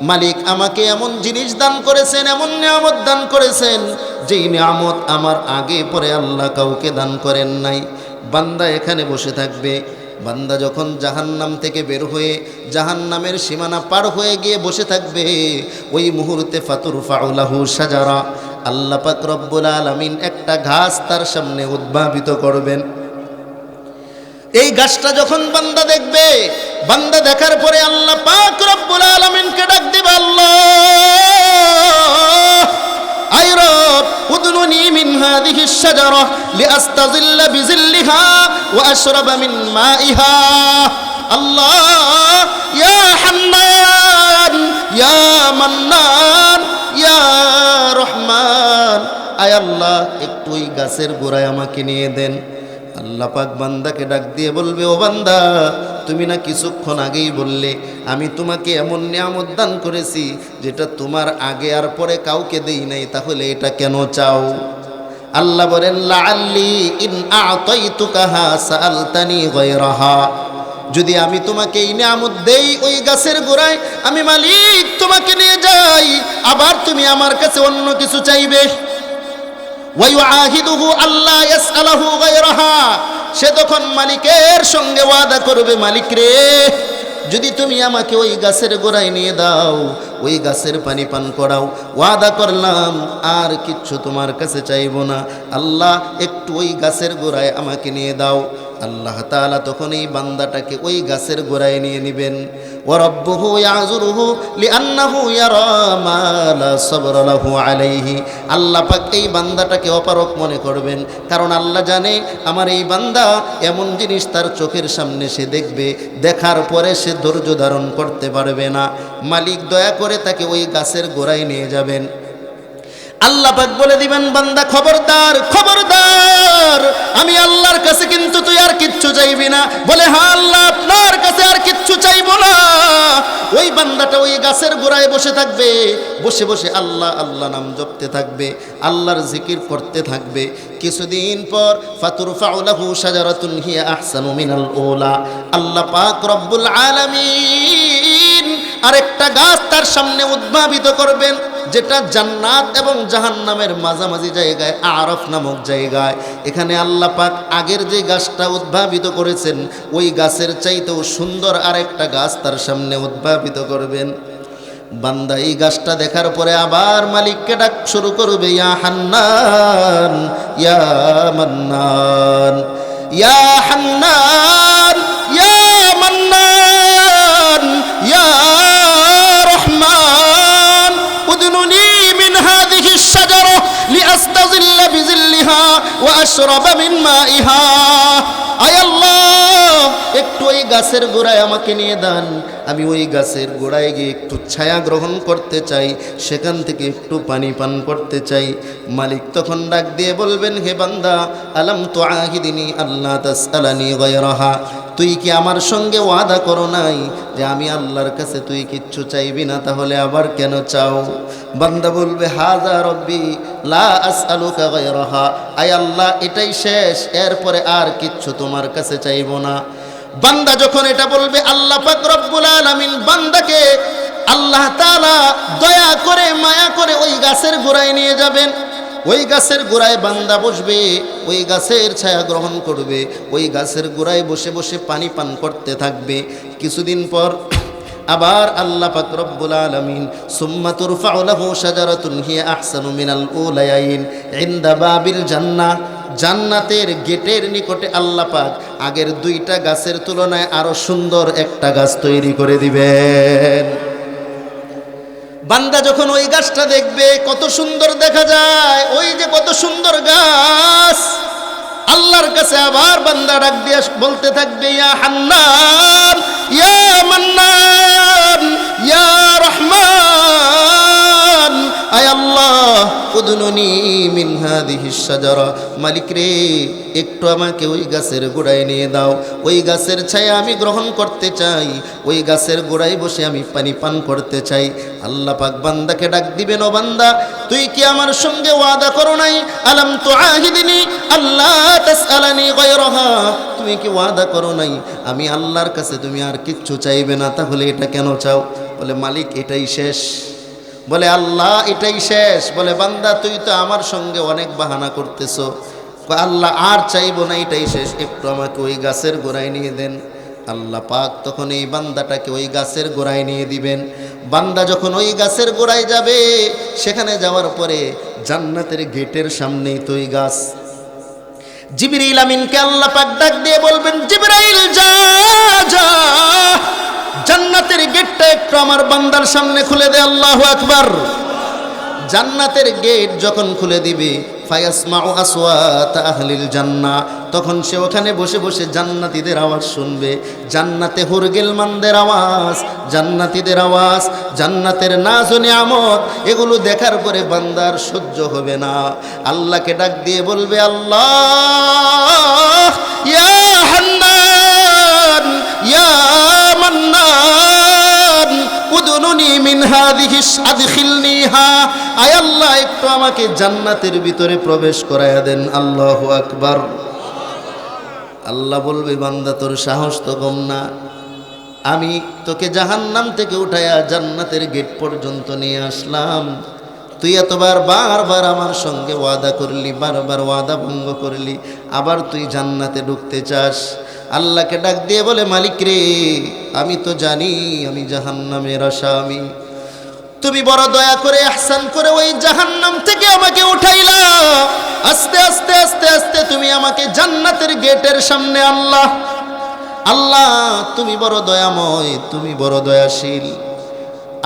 মালিক আমাকে এমন জিনিস দান করেছেন, এমন নিয়ামত দান করেছেন, যেই নিয়ামত আমার আগে পরে আল্লাহ কাউকে দান করেন নাই। বান্দা এখানে বসে থাকবে। বান্দা যখন জাহান্নাম থেকে বের হয়ে জাহান্নামের সীমানা পার হয়ে গিয়ে বসে থাকবে, ওই মুহূর্তে ফাতুরফাউ লাহু শাজারা, আল্লাহ পাক রব্বুল আলামিন একটা ঘাস তার সামনে উদ্ভাবিত করবেন। এই গাছটা যখন বান্দা দেখবে, বান্দা দেখার পরে আল্লাহ পাক রব্বুল আলামিনকে ডাক দিবে, আল্লাহ আই রব উদনুনি মিন হাযিহি আশ-শাজারা লিআস্তাযিল্লা বিযিল্লিহা ওয়া আশরাবা মিন মাইহা। আল্লাহ ইয়া হান্নান ইয়া মান্নান ইয়া রহমান, আয় আল্লাহ একটু ওই গাছের গোড়ায় আমাকে নিয়ে দেন। আল্লাহ পাক বান্দাকে ডাক দিয়ে বলবে, ও বান্দা, তুমি না কিছুক্ষণ আগেই বললে আমি তোমাকে এমন নিয়ামত দান করেছি যেটা তোমার আগে আর পরে কাউকে দেই নাই, তাহলে এটা কেন চাও? আল্লাহ বলেন, লাআল্লি ইন আ'তাইতুকাহা সাআলতানি গায়রাহা, যদি আমি তোমাকে এই নিয়ামত দেই ওই গাছের গোড়ায়, আমি মালিক তোমাকে নিয়ে যাই, আবার তুমি আমার কাছে অন্য কিছু চাইবে। ওয়াইউআহিদুহু আল্লা ইয়াসআলাহু গায়রাহা, সে তখন মালিকের সঙ্গে ওয়াদা করবে, মালিক রে, যদি তুমি আমাকে ওই গাছের গোড়ায় নিয়ে দাও, ওই গাছের পানি পান করাও, ওয়াদা করলাম আর কিচ্ছু তোমার কাছে চাইব না, আল্লাহ একটু ওই গাছের গোড়ায় আমাকে নিয়ে দাও। আল্লাহ তাআলা তখন এই বান্দাটাকে ওই গাছের গোড়ায় নিয়ে নেবেন। ওয়া রাব্বুহু ইয়াযুরুহু লিআন্নাহু ইয়ারা মা লা সাবরা লাহু আলাইহি, আল্লাহ পাক এই বান্দাটাকে অপারক মনে করবেন, কারণ আল্লাহ জানে আমার এই বান্দা এমন জিনিস তার চোখের সামনে সে দেখবে, দেখার পরে সে ধৈর্য ধারণ করতে পারবে না। মালিক দয়া করে তাকে ওই গাছের গোড়ায় নিয়ে যাবেন। আল্লাহ পাক বলে দিবেন, বান্দা খবরদার খবরদার, আমি আল্লাহর কাছে কিন্তু তুই আর কিচ্ছু চাইবি না। বলে, হ্যাঁ আল্লাহ, আপনার কাছে আর কিচ্ছু চাইবো না। ওই বান্দাটা ওই গাছের গোড়ায় বসে থাকবে, বসে বসে আল্লাহ আল্লাহ নাম জপতে থাকবে, আল্লাহর জিকির করতে থাকবে। কিছুদিন পর ফাতুরফাউ লাহু শাজারাতুন হিয়া আহসানু মিনাল উলা, আল্লাহ পাক রব্বুল আলামিন আরেকটা গাছ তার সামনে উদ্ভাবিত করবেন, যেটা জান্নাত এবং জাহান্নামের মাঝামাঝি জায়গায়, আরাফ নামক জায়গায়। এখানে আল্লাহ পাক আগের যে গাছটা উদ্ভাবিত করেছেন ওই গাছের চাইতেও সুন্দর আরেকটা গাছ তার সামনে উদ্ভাবিত করবেন। বান্দা এই গাছটা দেখার পরে আবার মালিককে ডাক শুরু করবে, ইয়া হান্নান ইয়া মান্নান ইয়া হান্নান ইয়া মান্নান ইয়া রহমান উদনুনি মিন হাযিহি আশ-শাজারা লিআস্তাযিল্লা বিযিল্লিহা ওয়া আশরাবা মিন মাইহা। আয় আল্লাহ, একটু ওই গাছের গোড়ায় আমাকে নিয়ে দেন, আমি ওই গাছের গোড়ায় গিয়ে একটু ছায়া গ্রহণ করতে চাই, সেখান থেকে একটু পানি পান করতে চাই। মালিক তখন ডাক দিয়ে বলবেন, হে বান্দা, আলাম তুআহিদিনি আল্লা তাসআলানি গায়রাহা, তুই কি আমার সঙ্গে ওয়াদা করো নাই যে আমি আল্লাহর কাছে তুই কিচ্ছু চাইবি না, তাহলে আবার কেন চাও? বান্দা বলবে, হাযা রব্বি লা আসআলুকা গায়রাহা, আয় আল্লাহ এটাই শেষ, এরপরে আর কিচ্ছু তোমার কাছে চাইবো না। বান্দা যখন এটা বলবে, আল্লাহ পাক রব্বুল আলামিন বান্দাকে আল্লাহ তাআলা দয়া করে মায়া করে ওই গাছের গোড়ায় নিয়ে যাবেন। ওই গাছের গোড়ায় বান্দা বসবে, ওই গাছের ছায়া গ্রহণ করবে, ওই গাছের গোড়ায় বসে বসে পানি পান করতে থাকবে। কিছুদিন পর আবার আল্লাহ পাক রব্বুল আলামিন সুম্মা তুরফাউ লাহু শাজারাতুন হিয়া আহসানু মিনাল উলায়াইন ইনদা বাবিল জান্নাহ, জান্নাতের গেটের নিকটে আল্লাহ পাক আগের দুইটা গাছের তুলনায় আরো সুন্দর একটা গাছ তৈরি করে দিবেন। বান্দা যখন ওই গাছটা দেখবে, কত সুন্দর দেখা যায়, ওই যে কত সুন্দর গাছ, আল্লাহর কাছে আবার বান্দা ডাক দিয়ে বলতে থাকবে, ইয়া হান্নান ইয়া মান্নান ইয়া রহমান, আয় আল্লাহ উদনুনি মিন হাযিহিশ শাজারা, মালিক রে একটু আমাকে ওই গাছের গোড়ায় নিয়ে দাও, ওই গাছের ছায়া আমি গ্রহণ করতে চাই, ওই গাছের গোড়ায় বসে আমি পানি পান করতে চাই। আল্লাহ পাক বান্দাকে ডাক দিবেন, ও বান্দা তুই কি আমার সঙ্গে ওয়াদা করো নাই, আলাম তুআহিদিনি আল্লাহ তাসআলানি গায়রাহা, তুমি কি ওয়াদা করো নাই আমি আল্লাহর কাছে তুমি আর কিচ্ছু চাইবে না, তাহলে এটা কেন চাও? বলে, মালিক এটাই শেষ। বলে, আল্লাহ এটাই শেষ? বলে, বান্দা তুই তো আমার সঙ্গে অনেক বাহানা করতেছো, আল্লাহ আর চাইবো না, এটাই শেষ, একটু আমাকে ওই গাছের গোড়ায় নিয়ে দেন। আল্লাহ পাক তখন এই বান্দাটাকে ওই গাছের গোড়ায় নিয়ে দিবেন। বান্দা যখন ওই গাছের গোড়ায় যাবে, সেখানে যাওয়ার পরে জান্নাতের গেটের সামনেই তো ওই গাছ। জিবরিল আমিনকে আল্লাহ পাক ডাক দিয়ে বলবেন, জিবরাইল যা যা, জান্নাতের গেটটা একটু আমার বান্দার সামনে খুলে দে। আল্লাহু আকবার। জান্নাতের গেট যখন খুলে দিবে, ফায়াসমাউ আসওয়াত আহলিল জান্নাহ, তখন সে ওখানে বসে বসে জান্নাতীদের আওয়াজ শুনবে, জান্নাতে হুরগিলমানদের আওয়াজ, জান্নাতীদের আওয়াজ, জান্নাতের নাজ ও নিয়ামত, এগুলো দেখার পরে বান্দার সহ্য হবে না। আল্লাহকে ডাক দিয়ে বলবে, আল্লাহ ইয়া হান্নান ইয়া মান্নান উদনুনি মিন হাযিহিস আদখিলনিহা, আয় আল্লাহ একটু আমাকে জান্নাতের ভিতরে প্রবেশ করায়া দেন। আল্লাহু আকবার। আল্লাহ বলবে, বান্দা তোর সাহস তো কম না, আমি তোকে জাহান্নাম থেকে উঠায়া জান্নাতের গেট পর্যন্ত নিয়ে আসলাম, তুই এতবার বারবার আমার সঙ্গে ওয়াদা করলি, বারবার ওয়াদা ভঙ্গ করলি, আবার তুই জান্নাতে ঢুকতে চাস। আল্লাহকে ডাক দিয়ে বলে, মালিক রে আমি তো জানি আমি জাহান্নামের আসামি, তুমি বড় দয়া করে ইহসান করে ওই জাহান্নাম থেকে আমাকে উঠাইলা, আস্তে আস্তে আস্তে আস্তে তুমি আমাকে জান্নাতের গেটের সামনে আনলা। আল্লাহ তুমি বড় দয়াময়, তুমি বড় দয়াশীল।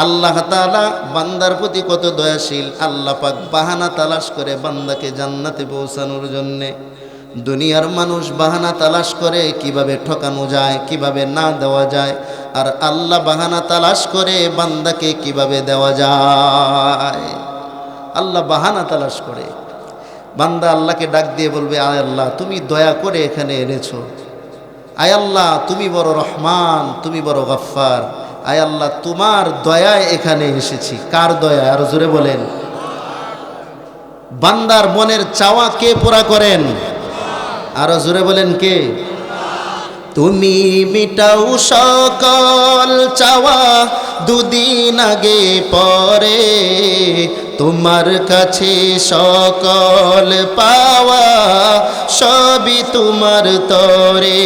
আল্লাহ তাআলা বান্দার প্রতি কত দয়াশীল। আল্লাহ পাক বাহানা তালাশ করে বান্দাকে জান্নাতে পৌঁছানোর জন্যে। দুনিয়ার মানুষ বাহানা তালাশ করে কিভাবে ঠকানো যায়, কিভাবে না দেওয়া যায়, আর আল্লাহ বাহানা তালাশ করে বান্দাকে কিভাবে দেওয়া যায়। আল্লাহ বাহানা তালাশ করে। বান্দা আল্লাহকে ডাক দিয়ে বলবে, আয় আল্লাহ তুমি দয়া করে এখানে এনেছো, আয় আল্লাহ তুমি বড় রহমান, তুমি বড় গফফার, আয় আল্লাহ তোমার দয়ায় এখানে এসেছি। কার দয়া? আর জোরে বলেন। বান্দার মনের চাওয়া কে পুরা করেন? আরো জোরে বলেন কে? তুমি মিটাও সকল চাওয়া, দুদিন আগে পরে তোমার কাছে সকল পাওয়া, সবই তোমার তরে।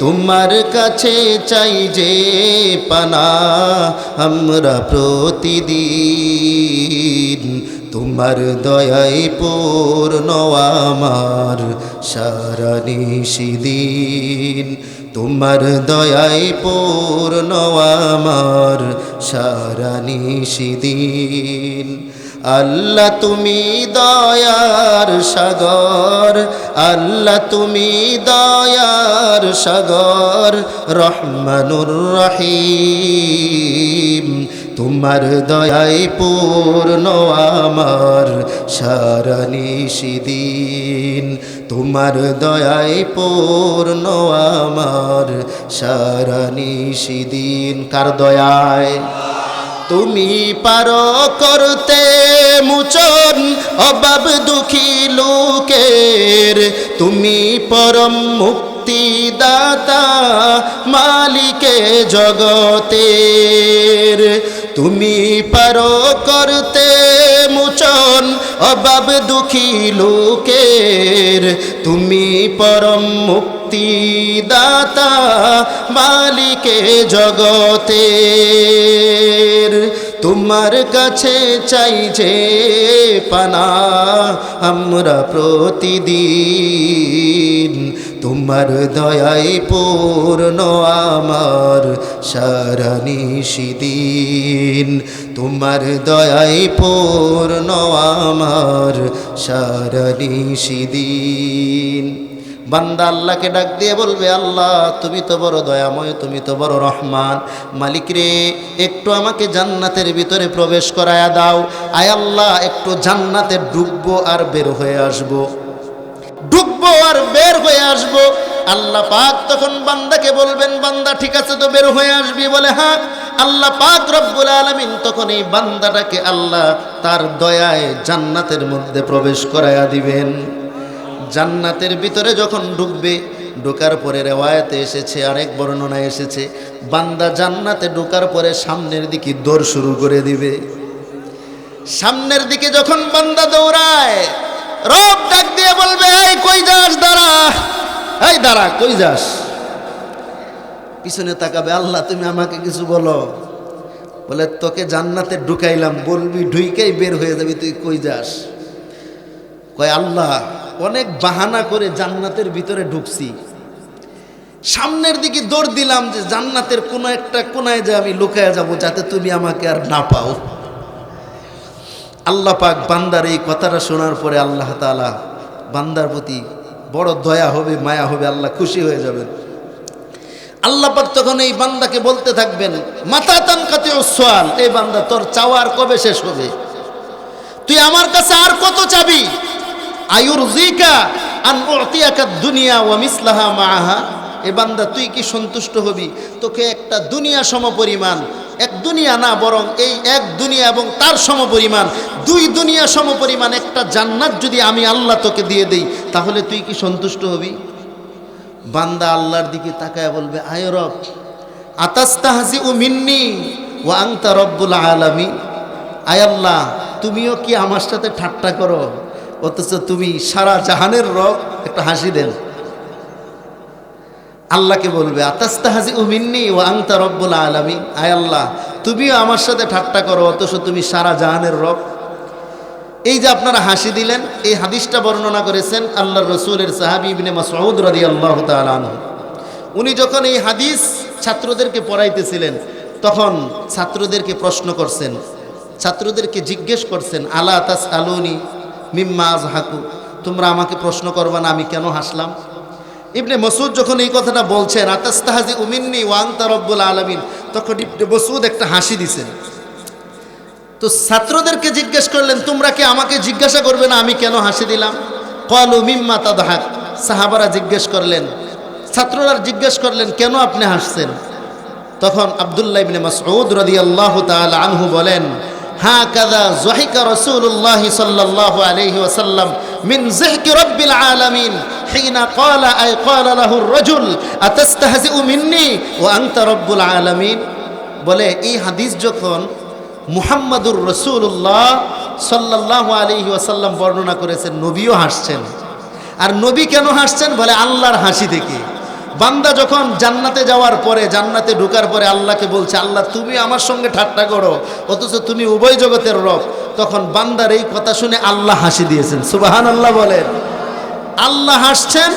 তোমার কাছে চাই যে পানা আমরা প্রতিদিন, তোমার দয়ায় পূর্ণ আমার সারা নিশিদিন, তোমার দয়ায় পূর্ণ আমার সারা নিশিদিন। আল্লাহ তুমি দয়ার সাগর, আল্লাহ তুমি দয়ার সাগর, রহমানুর রহিম। তোমার দয়ায় পূর্ণ আমার সারা নিশিদিন, তোমার দয়ায় পূর্ণ আমার সারা নিশিদিন। কার দয়ায়? তুমি পারো করতে মোচন অভাব দুঃখী লোকের, তুমি পরম মুক্তিদাতা মালিকে জগতের। তুমি পারো করতে মোচন অভাব দুঃখী লোকের, তুমি পরম মুক্তিদাতা মালিকে জগতের। তোমার কাছে চাই যে পানা আমরা প্রতিদিন, তোমার দয়ায় পূর্ণ আমার সারা নিশিদিন, তোমার দয়ায় পূর্ণ আমার সারা নিশিদিন। বান্দা আল্লাহকে ডাক দিয়ে বলবে, আল্লাহ তুমি তো বড় দয়াময়, তুমি তো বড় রহমান, মালিক রে একটু আমাকে জান্নাতের ভিতরে প্রবেশ করায়া দাও। আয় আল্লাহ একটু জান্নাতে ঢুকবো আর বের হয়ে আসবো, ঢুকবো আর বের হয়ে আসবো। আল্লাহ পাক তখন বান্দাকে বলবেন, বান্দা ঠিক আছে তো বের হয়ে আসবি? বলে হ্যাঁ। আল্লাহ পাক রব্বুল আলামিন তখন এই বান্দাটাকে আল্লাহ তার দয়ায় জান্নাতের মধ্যে প্রবেশ করায়া দিবেন। জান্নাতের ভিতরে যখন ঢুকবে, ঢোকার পরে রেওয়ায়েতে এসেছে, আরেক বর্ণনায় এসেছে, বান্দা জান্নাতে ঢোকার পরে সামনের দিকে দৌড় শুরু করে দিবে। সামনের দিকে যখন বান্দা দৌড়ায়, রব ডাক দিয়ে বলবে, এই কই যাস? দাঁড়া, এই দাঁড়া, কই যাস? পিছনে তাকাবে, আল্লাহ তুমি আমাকে কিছু বলো। বলে তোকে জান্নাতে ঢুকাইলাম, বলবি ঢুইকেই বের হয়ে যাবি, তুই কই যাস? কয় আল্লাহ অনেক বাহানা করে জান্নাতের ভিতরে ঢুকছি, সামনের দিকে দৌড় দিলাম যে জান্নাতের কোনো একটা কোনায় যে আমি লুকায়া যাব, যাতে তুমি আমাকে আর না পাও। আল্লাহ পাক বান্দার এই কথাটা শোনার পরে আল্লাহ তাআলা বান্দার প্রতি বড় দয়া হবে, মায়া হবে, আল্লাহ খুশি হয়ে যাবেন। আল্লাহ পাক তখন এই বান্দাকে বলতে থাকবেন, মাতা তানকাতে ওয়াল, এই বান্দা তোর চাওয়ার কবে শেষ হবে? তুই আমার কাছে আর কত চাবি? আয়ুরজিকা আন উতিয়াকা দুনিয়া ওয়া মিসলাহা মাআহা, এ বান্দা তুই কি সন্তুষ্ট হবি তোকে একটা দুনিয়া সমপরিমাণ, এক দুনিয়া না বরং এই এক দুনিয়া এবং তার সমপরিমাণ, দুই দুনিয়া সমপরিমাণ একটা জান্নাত যদি আমি আল্লাহ তোকে দিয়ে দেই, তাহলে তুই কি সন্তুষ্ট হবি? বান্দা আল্লাহর দিকে তাকায় বলবে, আয় রব, আতাস্তাহজিউ মিন্নি ওয়া আনতা রব্বুল আলামিন। আয় আল্লাহ তুমিও কি আমার সাথে ঠাট্টা করো, অথচ তুমি সারা জাহানের রব? একটা হাসি দেন। আল্লাহকে বলবে, আতাস্তাহজিউ মিন্নি ওয়া আনতা রব্বুল আলামিন, আয় আল্লাহ তুমিও আমার সাথে ঠাট্টা করো, অথচ তুমি সারা জাহানের রব। এই যে আপনারা হাসি দিলেন, এই হাদিসটা বর্ণনা করেছেন আল্লাহর রাসূলের সাহাবী ইবনে মাসউদ রাদিয়াল্লাহু তাআলা আনহু। উনি যখন এই হাদিস ছাত্রদেরকে পড়াইতেছিলেন, তখন ছাত্রদেরকে প্রশ্ন করছেন, ছাত্রদেরকে জিজ্ঞেস করছেন, আলা তাসআলুনি মিম্মা আযহাকু, তোমরা আমাকে প্রশ্ন করবা না আমি কেন হাসলাম? ইবনে মাসউদ যখন এই কথাটা বলছেন, আতাস্তাহজিউ মিন্নি ওয়া আনতা রব্বুল আলামিন, তখন ইবনে মাসউদ একটা হাসি দিছেন। তো ছাত্রদেরকে জিজ্ঞেস করলেন, তোমরা কি আমাকে জিজ্ঞাসা করবে না আমি কেন হাসি দিলাম? ক্বালু মিম্মা তাদহাক, সাহাবারা জিজ্ঞেস করলেন, ছাত্ররা জিজ্ঞেস করলেন কেন আপনি হাসছেন? তখন আব্দুল্লাহ ইবনে মাসউদ রাদিয়াল্লাহু তাআলা আনহু বলেন, হাকাযা যাহিকা রাসূলুল্লাহ সাল্লাল্লাহু আলাইহি ওয়াসাল্লাম মিন যিহকি রাব্বিল আলামিন হিনা ক্বালা আই ক্বালা লাহু আর-রাজুল আতাস্তাহজিউ মিন্নি ওয়া আনতা রাব্বুল আলামিন। বলে এই হাদিস যখন মুহাম্মাদুর রাসূলুল্লাহ সাল্লাল্লাহু আলাইহি ওয়াসাল্লাম বর্ণনা করেছেন, নবীও হাসছেন। আর নবী কেন হাসছেন? বলে আল্লাহর হাসি দেখে। বান্দা যখন জান্নাতে যাওয়ার পরে, জান্নাতে ঢোকার পরে আল্লাহকে বলছে, আল্লাহ তুমি আমার সঙ্গে ঠাট্টা করো, অথচ তুমি উভয় জগতের রব, তখন বান্দার এই কথা শুনে আল্লাহ হাসি দিয়েছেন। সুবহানাল্লাহ বলেন। আল্লাহ হাসছেন,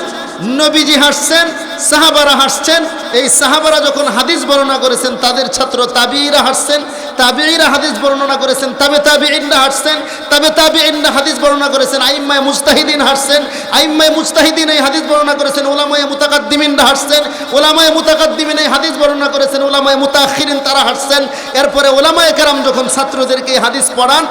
নবীজি হাসছেন, সাহাবারা হাসছেন। এই সাহাবারা যখন হাদিস বর্ণনা করেছেন, তাদের ছাত্র তাবিঈরা হাসছেন। তাবেঈরা হাদিস বর্ণনা করেছেন, তাবেঈনরা হাঁটছেন, তাবেঈনরা হাদিস বর্ণনা করেছেন, আইম্মায়ে মুজতাহিদিন হাঁটছেন, আইম্মায়ে মুজতাহিদিন এই হাদিস বর্ণনা করেছেন, উলামায়ে মুতাকাদ্দিমিনরা হাঁটছেন, উলামায়ে মুতাকাদ্দিমিন এই হাদিস বর্ণনা করেছেন, উলামায়ে মুতাআখিরিন তারা হাঁটছেন। এরপরে উলামায়ে কেরাম যখন ছাত্রদেরকে এই হাদিস পড়ান,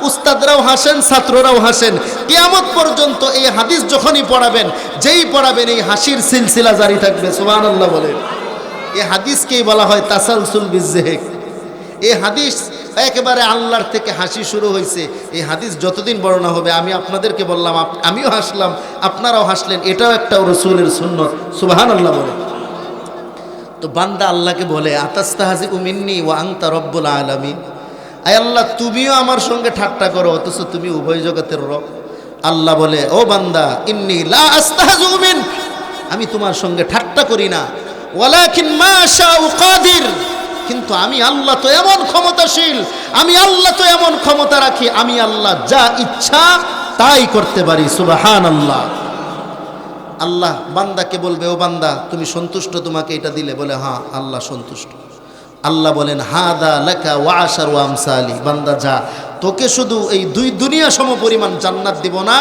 উস্তাদরাও হাসেন, ছাত্ররাও হাসেন। কিয়ামত পর্যন্ত এই হাদিস যখনই পড়াবেন, যেই পড়াবেন এই হাসির সিলসিলা জারি থাকবে। সুবহানাল্লাহ বলে। এই হাদিসকেই বলা হয় তাসালসুল বিজেহেক। এই হাদিস একেবারে আল্লাহর থেকে হাসি শুরু হয়েছে। এই হাদিস যতদিন বর্ণনা হবে, আমি আপনাদেরকে বললাম, আমিও হাসলাম, আপনারাও হাসলেন, এটাও একটা রাসূলের সুন্নত। সুবহানাল্লাহ বলে। তো বান্দা আল্লাহকে বলে, আতাস্তাহজিউ মিন্নি ওয়া আনতা রব্বুল আলামিন। আয় আল্লাহ, তুমিও আমার সঙ্গে ঠাট্টা করো, অথচ তুমি উভয় জগতের রব। আল্লাহ বলে, ও বান্দা, ইন্নী লা আস্তাহজিউ মিন, আমি তোমার সঙ্গে ঠাট্টা করি না, ওয়ালাকিন মা শাউ কাদির, কিন্তু আমি আল্লাহ তো এমন ক্ষমতাশীল, আমি আল্লাহ তো এমন ক্ষমতা রাখি, আমি আল্লাহ যা ইচ্ছা তাই করতে পারি। সুবহানাল্লাহ। আল্লাহ বান্দাকে বলবে, ও বান্দা, তুমি সন্তুষ্ট তোমাকে এটা দিলে? বলে, হ্যাঁ আল্লাহ সন্তুষ্ট। আল্লাহ বলেন, হাদা লাকা ওয়া আশারু আমসালি, বান্দা যা, তোকে শুধু এই 2 দুনিয়া সমপরিমাণ জান্নাত দিব না,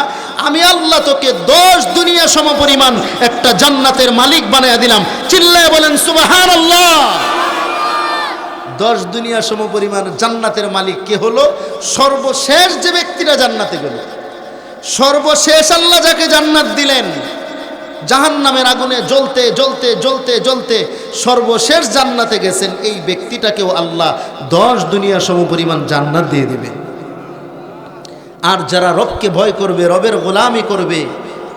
আমি আল্লাহ তোকে 10 দুনিয়া সমপরিমাণ একটা জান্নাতের মালিক বানায়া দিলাম। চিল্লায় বলেন সুবহানাল্লাহ। 10 দুনিয়া সমপরিমাণ জান্নাতের মালিক কে হলো? সর্বশেষ যে ব্যক্তিরা জান্নাতে গেল, সর্বশেষ আল্লাহ যাকে জান্নাত দিলেন, জাহান্নামের আগুনে জ্বলতে জ্বলতে জ্বলতে জ্বলতে সর্বশেষ জান্নাতে গেছেন, এই ব্যক্তিটাকেও আল্লাহ 10 দুনিয়া সমপরিমাণ জান্নাত দিয়ে দিবে। আর যারা রবকে ভয় করবে, রবের গোলামি করবে,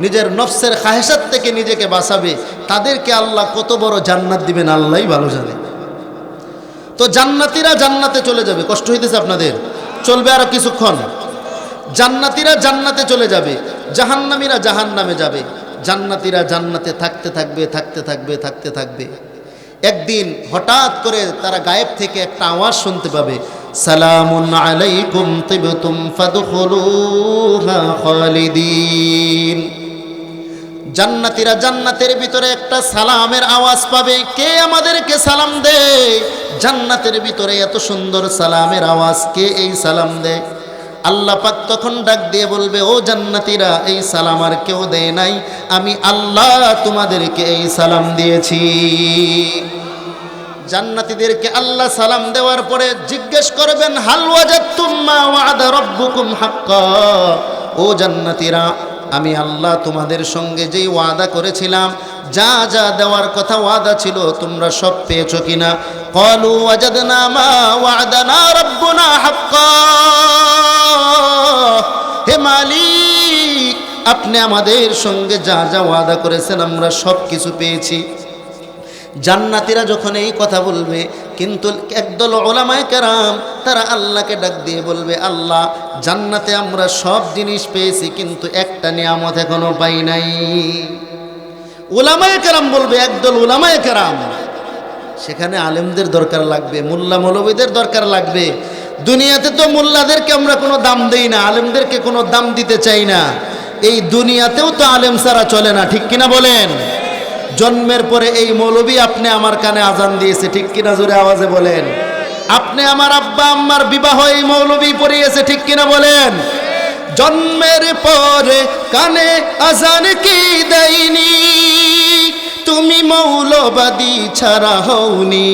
নিজের নফসের খাহেসাত থেকে নিজেকে বাঁচাবে, তাদেরকে আল্লাহ কত বড় জান্নাত দিবেন আল্লাহই ভালো জানে। তো জান্নাতীরা জান্নাতে চলে যাবে। কষ্ট হইতেছে আপনাদের? চলবে আরো কিছুক্ষণ। জান্নাতীরা জান্নাতে চলে যাবে, জাহান্নামীরা জাহান্নামে যাবে। জান্নাতীরা জান্নাতে থাকতে থাকবে, থাকতে থাকবে, থাকতে থাকবে। একদিন হঠাৎ করে তারা গায়েব থেকে একটা আওয়াজ শুনতে পাবে, সালামুন আলাইকুম তিবতুম ফাদখুলুহা খালিদিন। জান্নাতীরা জান্নাতের ভিতরে একটা সালামের আওয়াজ পাবে। কে আমাদেরকে সালাম দেয়? জান্নাতের ভিতরে এত সুন্দর সালামের আওয়াজ, কে এই সালাম দেয়? আল্লাহ পাক তখন ডাক দিয়ে বলবে, ও জান্নাতীরা, এই সালাম আর কেউ দেয় নাই, আমি আল্লাহ তোমাদেরকে এই সালাম দিয়েছি। জান্নাতীদেরকে আল্লাহ সালাম দেওয়ার পরে জিজ্ঞেস করবেন, হাল ওয়াজাদতুম মা ওয়া'আদা রাব্বুকুম হাক্কা। ও জান্নাতীরা, আমি আল্লাহ তোমাদের সঙ্গে যেই ওয়াদা করেছিলাম, যা যা দেওয়ার কথা ওয়াদা ছিল, তোমরা সব পেয়েছো কিনা? ক্বালু ওয়াজাদনা মা ওয়া'আদানা রাব্বুনা হাক্কা। হে মালিক, আপনি আমাদের সঙ্গে যা যা ওয়াদা করেছেন আমরা সব কিছু পেয়েছি। জান্নাতীরা যখন এই কথা বলবে, কিন্তু একদল উলামায়ে কেরাম তারা আল্লাহকে ডাক দিয়ে বলবে, আল্লাহ, জান্নাতে আমরা সব জিনিস পেয়েছি, কিন্তু একটা নিয়ামত এখনো পাই নাই। উলামায়ে কেরাম বলবে, একদল উলামায়ে কেরাম, সেখানে আলেমদের দরকার লাগবে, মোল্লা মৌলবীদের দরকার লাগবে। দুনিয়াতে তো মোল্লাদেরকে আমরা কোনো দাম দেই না, আলেমদেরকে কোনো দাম দিতে চাই না। এই দুনিয়াতেও তো আলেম ছাড়া চলে না, ঠিক কিনা বলেন? জন্মের পরে এই মৌলবী আপনি আমার কানে আজান দিয়েছে, ঠিক কিনা? জোরে আওয়াজে বলেন। আপনি আমার আব্বা আম্মার বিবাহ এই মৌলবী পড়িয়েছে, ঠিক কিনা বলেন? জন্মের পরে কানে আজান কি দেয়নি, তুমি মৌলবাদী ছাড়া হওনি।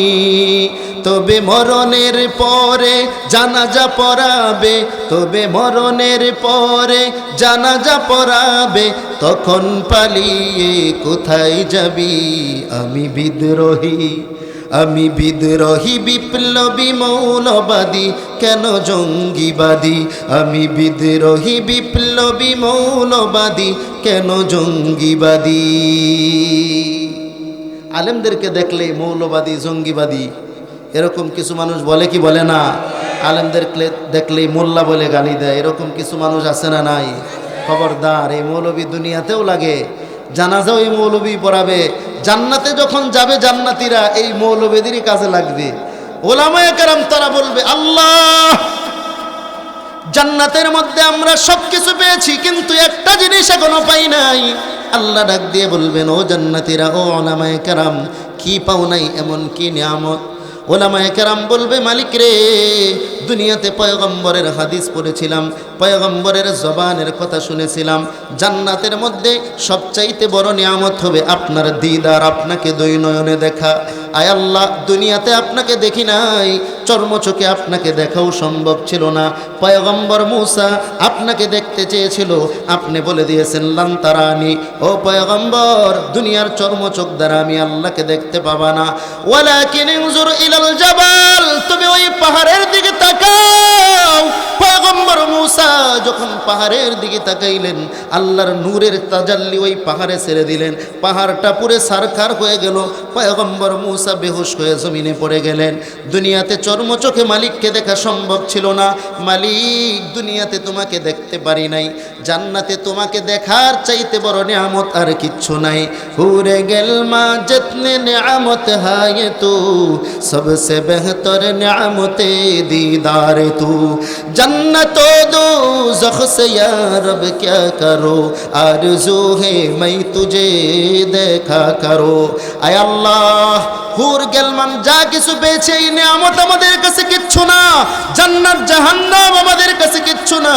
তবে মরণের পরে জানাজা পড়াবে, তবে মরণের পরে জানাজা পড়াবে, তখন পালিয়ে কোথায় যাবি? আমি বিদ্রোহী, আমি বিদ্রোহী, বিপ্লবী মৌলবাদী, কেন জঙ্গিবাদী? আমি বিদ্রোহী, বিপ্লবী মৌলবাদী, কেন জঙ্গিবাদী? আলেমদেরকে দেখলে মৌলবাদী, জঙ্গিবাদী এরকম কিছু মানুষ বলে কি বলে না? আলেমদেরকে দেখলেই মোল্লা বলে গালি দেয়, এরকম কিছু মানুষ আছে না নাই? খবরদার, এই মৌলবী দুনিয়াতেও লাগে, জানাজাও এই মৌলবী পড়াবে। জান্নাতে যখন যাবে জান্নাতীরা, এই মৌলবীদেরই কাজে লাগবে। উলামায়ে কেরাম তারা বলবে, আল্লাহ, জান্নাতের মধ্যে আমরা সব কিছু পেয়েছি, কিন্তু একটা জিনিস এখনো পাই নাই। আল্লাহ ডাক দিয়ে বলবেন, ও জান্নাতীরা, ও উলামায়ে কেরাম, কি পাও নাই? এমন কি নিয়ামত? ওলামায়ে কেরাম বলবে, মালিক রে, দুনিয়াতে পয়গম্বরের হাদিস পড়েছিলাম, পয়গম্বরের জবানের কথা শুনেছিলাম, জান্নাতের মধ্যে সবচাইতে বড় নিয়ামত হবে আপনার দিদার, আপনাকে দুই নয়নে দেখা। আয় আল্লাহ, দুনিয়াতে আপনাকে দেখি নাই, চর্মচোখে আপনাকে দেখাও সম্ভব ছিল না। পয়গম্বর মূসা আপনাকে দেখতে চেয়েছিল, আপনি বলে দিয়েছেন লান তারানি, ও পয়গম্বর, দুনিয়ার চর্মচোখ দ্বারা আমি আল্লাহকে দেখতে পাবা না। ওয়ালাকিন ইনজুর ইলাল জাবাল, তুমি ওই পাহাড়ের দিকে তাকাও। পয়গম্বর মূসা যখন পাহাড়ের দিকে তাকাইলেন, আল্লাহর নূরের তাজাল্লি ওই পাহাড়ে ছেড়ে দিলেন, পাহাড়টা পুরে সারখার হয়ে গেল। পয়গম্বর মূসা বেহুশ হয়ে জমিনে পড়ে গেলেন। দুনিয়াতে চর্মচোখে মালিককে দেখা সম্ভব ছিল না। মালিক, দুনিয়াতে তোমাকে দেখতে পারি নাই, জান্নাতে তোমাকে দেখার চাইতে বড় নিয়ামত আর কিচ্ছু নাই। হুরে গেল মা জিতনে নিয়ামত হায় তু, সবসে বেহতর নিয়ামতে दीदार तू, जन्नत दोज़ख से या रब क्या करो, आरज़ू है मैं तुझे देखा करो। आय अल्लाह, হুর গেলমান যা কিছু পেয়েছে এই নিয়ামত আমাদের কাছে কিচ্ছু না, জান্নাত জাহান্নাম আমাদের কাছে কিচ্ছু না।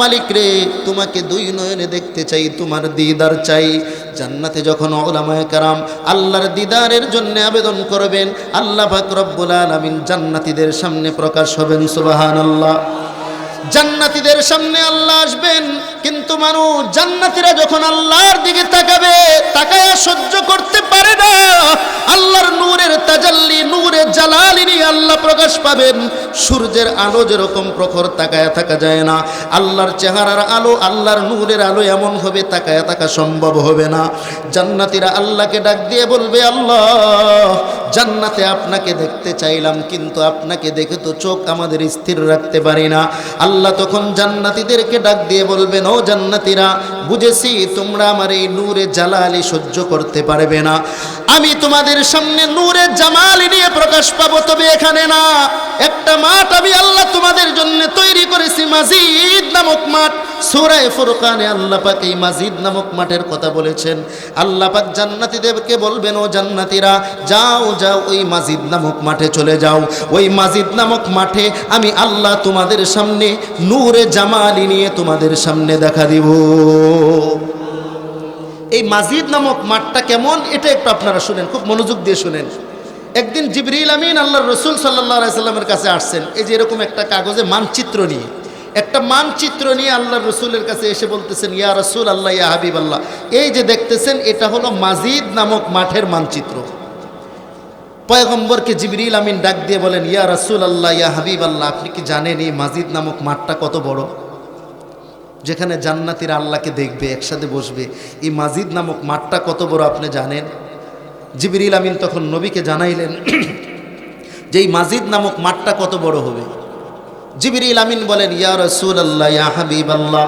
মালিক রে, তোমাকে দুই নয়নে দেখতে চাই, তোমার দিদার চাই। জান্নাতে যখন উলামায়ে কেরাম আল্লাহর দিদারের জন্য আবেদন করবেন, আল্লাহ পাক রব্বুল আলামিন জান্নাতীদের সামনে প্রকাশ হবেন। সুবহানাল্লাহ। জান্নাতীদের সামনে আল্লাহ আসবেন, কিন্তু মানুষ জান্নাতীরা যখন আল্লাহর দিকে তাকাবে, তাকায়া সহ্য করতে পারে না। আল্লাহর নূরের তাজাল্লি, নূরে জালালি নিয়ে আল্লাহ প্রকাশ পাবেন। সূর্যের আলো যেরকম প্রখর, তাকায়া থাকা যায় না। আল্লাহর চেহারার আলো, আল্লাহর নূরের আলো এমন হবে তাকায়া থাকা সম্ভব হবে না। জান্নাতীরা আল্লাহকে ডাক দিয়ে বলবে, আল্লাহ, জান্নাতে আপনাকে দেখতে চাইলাম, কিন্তু আপনাকে দেখে তো চোখ আমাদের স্থির রাখতে পারি না। আল্লাহ তখন জান্নাতীদেরকে ডাক দিয়ে বলবেন, ও জান্নাতীরা, বুঝেছি তোমরা আমার এই নূরে জালালি সহ্য করতে পারবে না, আমি তোমাদের সামনে নূরে জামালি নিয়ে প্রকাশ পাবো। তবে এখানে না, একটা মাঠ আমি আল্লাহ তোমাদের জন্য তৈরি করেছি, মাজিদ নামক মাঠ। সূরা ফুরকানে আল্লাহ পাক এই মাজিদ নামক মাঠের কথা বলেছেন। আল্লাহ পাক জান্নাতীদেরকে বলবেন, ও জান্নাতীরা, যাও যাও, ওই মাজিদ নামক মাঠে চলে যাও। ওই মাজিদ নামক মাঠে আমি আল্লাহ তোমাদের সামনে নূরে জামালি নিয়ে তোমাদের সামনে দেখা দিব। এই মাজিদ নামক মাঠটা কেমন, এটা একটু আপনারা শুনেন, খুব মনোযোগ দিয়ে শুনেন। একদিন জিবরিল আমিন আল্লাহর রাসূল সাল্লাল্লাহু আলাইহি সাল্লামের কাছে আসছেন, এই যে এরকম একটা কাগজে মানচিত্র নিয়ে, একটা মানচিত্র নিয়ে আল্লাহর রাসূলের কাছে এসে বলতেছেন, ইয়া রাসূল আল্লাহ, ইয়া হাবিব আল্লাহ, এই যে দেখতেছেন এটা হলো মাজিদ নামক মাঠের মানচিত্র। পয়গম্বরকে জিবরিল আমিন ডাক দিয়ে বলেন, ইয়া রাসূল আল্লাহ, ইয়া হাবিব আল্লাহ, আপনি কি জানেন এই মাজিদ নামক মাঠটা কত বড়, যেখানে জান্নাতীরা আল্লাহকে দেখবে, একসাথে বসবে, এই মাজিদ নামক মাঠটা কত বড় আপনি জানেন? জিবরিল আমিন তখন নবীকে জানাইলেন যে এই মাজিদ নামক মাঠটা কত বড় হবে। জিবরিল আমিন বলেন, ইয়া রাসূলুল্লাহ, ইয়া হাবিবাল্লাহ,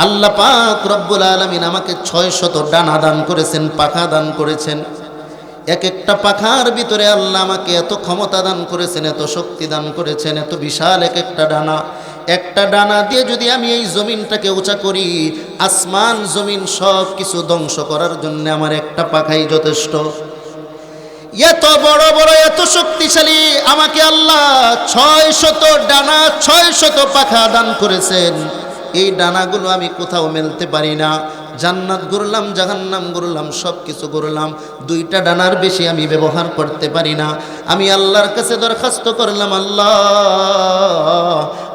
আল্লাহ পাক রব্বুল আলামিন আমাকে 600 ডানা দান করেছেন, পাখা দান করেছেন। এক একটা পাখার ভিতরে আল্লাহ আমাকে এত ক্ষমতা দান করেছেন, এত শক্তি দান করেছেন, এত বিশাল এক একটা ডানা। একটা ডানা দিয়ে যদি আমি এই জমিনটাকে উঁচা করি, আসমান জমিন সব কিছু ধ্বংস করার জন্য আমার একটা পাখাই যথেষ্ট। এত বড় বড়, এত শক্তিশালী আমাকে আল্লাহ 600 ডানা, 600 পাখা দান করেছেন। এই ডানাগুলো আমি কোথাও মেলতে পারি না। জান্নাত ঘুরলাম, জাহান্নাম ঘুরলাম, সব কিছু ঘুরলাম, 2টা ডানার বেশি আমি ব্যবহার করতে পারি না। আমি আল্লাহর কাছে দরখাস্ত করলাম, আল্লাহ,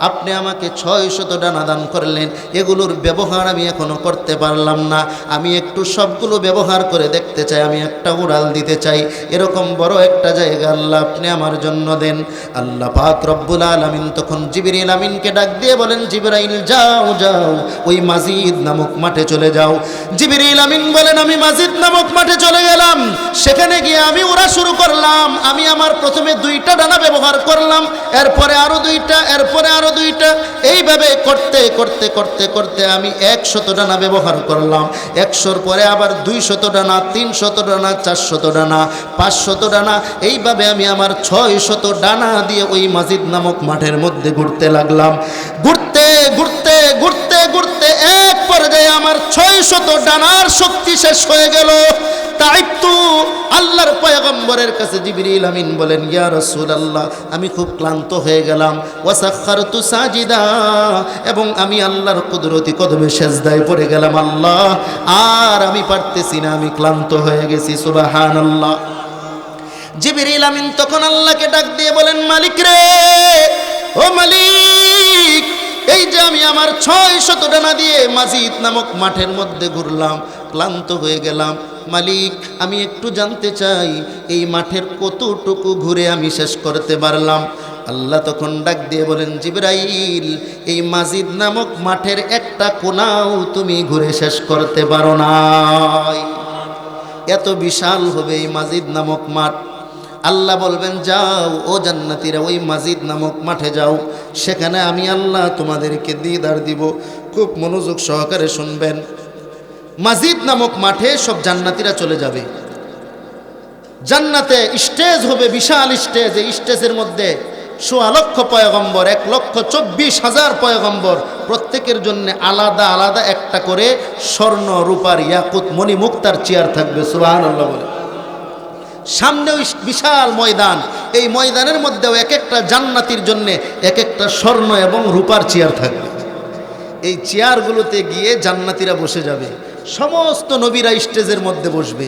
আপনি আমাকে 600 ডানা দান করলেন, এগুলোর ব্যবহার আমি এখনো করতে পারলাম না। আমি একটু সবগুলো ব্যবহার করে দেখতে চাই, আমি একটা উড়াল দিতে চাই। এরকম বড় একটা জায়গা আল্লাহ আপনি আমার জন্য দেন। আল্লাহ পাক রব্বুল আলামিন তখন জিবরিল আমিনকে ডাক দিয়ে বলেন, জিবরাইল, যাও যাও, ওই মাজিদ নামক মাঠে চলে যাও। জিবরিল আমিন বলেন, আমি মাজিদ নামক মাঠে চলে গেলাম। সেখানে গিয়ে আমি উড়া শুরু করলাম। আমি আমার প্রথমে 2টা ডানা ব্যবহার করলাম, এরপরে আরো 2টা, এরপরে আরো 2টা, এইভাবে করতে করতে করতে করতে আমি 100 ডানা ব্যবহার করলাম। 100-র পরে আবার 200 ডানা, 300 ডানা, 400 ডানা, 500 ডানা, এইভাবে আমি আমার 600 ডানা দিয়ে ওই মাজিদ নামক মাঠের মধ্যে ঘুরতে লাগলাম। ঘুরতে ঘুরতে ঘুরতে ঘুরতে এক পর্যায়ে আমার 600 ডানার শক্তি শেষ হয়ে গেল। তাইবতু, আল্লাহর পয়গম্বরের কাছে জিবরিল আমিন বলেন, ইয়া রাসূলুল্লাহ, আমি খুব ক্লান্ত হয়ে গেলাম। ওয়াসাখারতু সাজিদা, এবং আমি আল্লাহর কুদরতি কদমে সেজদায় পড়ে গেলাম। আল্লাহ, আর আমি পারতেছি না, আমি ক্লান্ত হয়ে গেছি। সুবহানাল্লাহ। জিবরিল আমিন তখন আল্লাহকে ডাক দিয়ে বলেন, মালিক রে, ও মালিক, এই যে আমি আমার 600 ডানা দিয়ে মাজিদ নামক মাঠের মধ্যে ঘুরলাম, ক্লান্ত হয়ে গেলাম। মালিক, আমি একটু জানতে চাই এই মাঠের কতটুকু ঘুরে আমি শেষ করতে পারলাম? আল্লাহ তখন ডাক দিয়ে বলেন, জিবরাইল, এই মাজিদ নামক মাঠের একটা কোনাও তুমি ঘুরে শেষ করতে পারো নাই। এত বিশাল হবে এই মাজিদ নামক মাঠ। আল্লাহ বলবেন, যাও ও জান্নাতীরা, ওই মাজিদ নামক মাঠে যাও, সেখানে আমি আল্লাহ তোমাদেরকে দিদার দিব। খুব মনোযোগ সহকারে শুনবেন। মাজিদ নামক মাঠে সব জান্নাতীরা চলে যাবে। জান্নাতে স্টেজ হবে, বিশাল স্টেজ। এই স্টেজের মধ্যে 1.25 লক্ষ পয়গম্বর, 1,24,000 পয়গম্বর, প্রত্যেকের জন্য আলাদা আলাদা একটা করে স্বর্ণ, রূপার, ইয়াকুত, মণি, মুক্তার চেয়ার থাকবে। সুবহানাল্লাহ বলে। সামনেও বিশাল ময়দান, এই ময়দানের মধ্যেও এক একটা জান্নাতীর জন্য এক একটা স্বর্ণ এবং রূপার চেয়ার থাকবে। এই চেয়ারগুলোতে গিয়ে জান্নাতীরা বসে যাবে। সমস্ত নবীরা স্টেজের মধ্যে বসবে,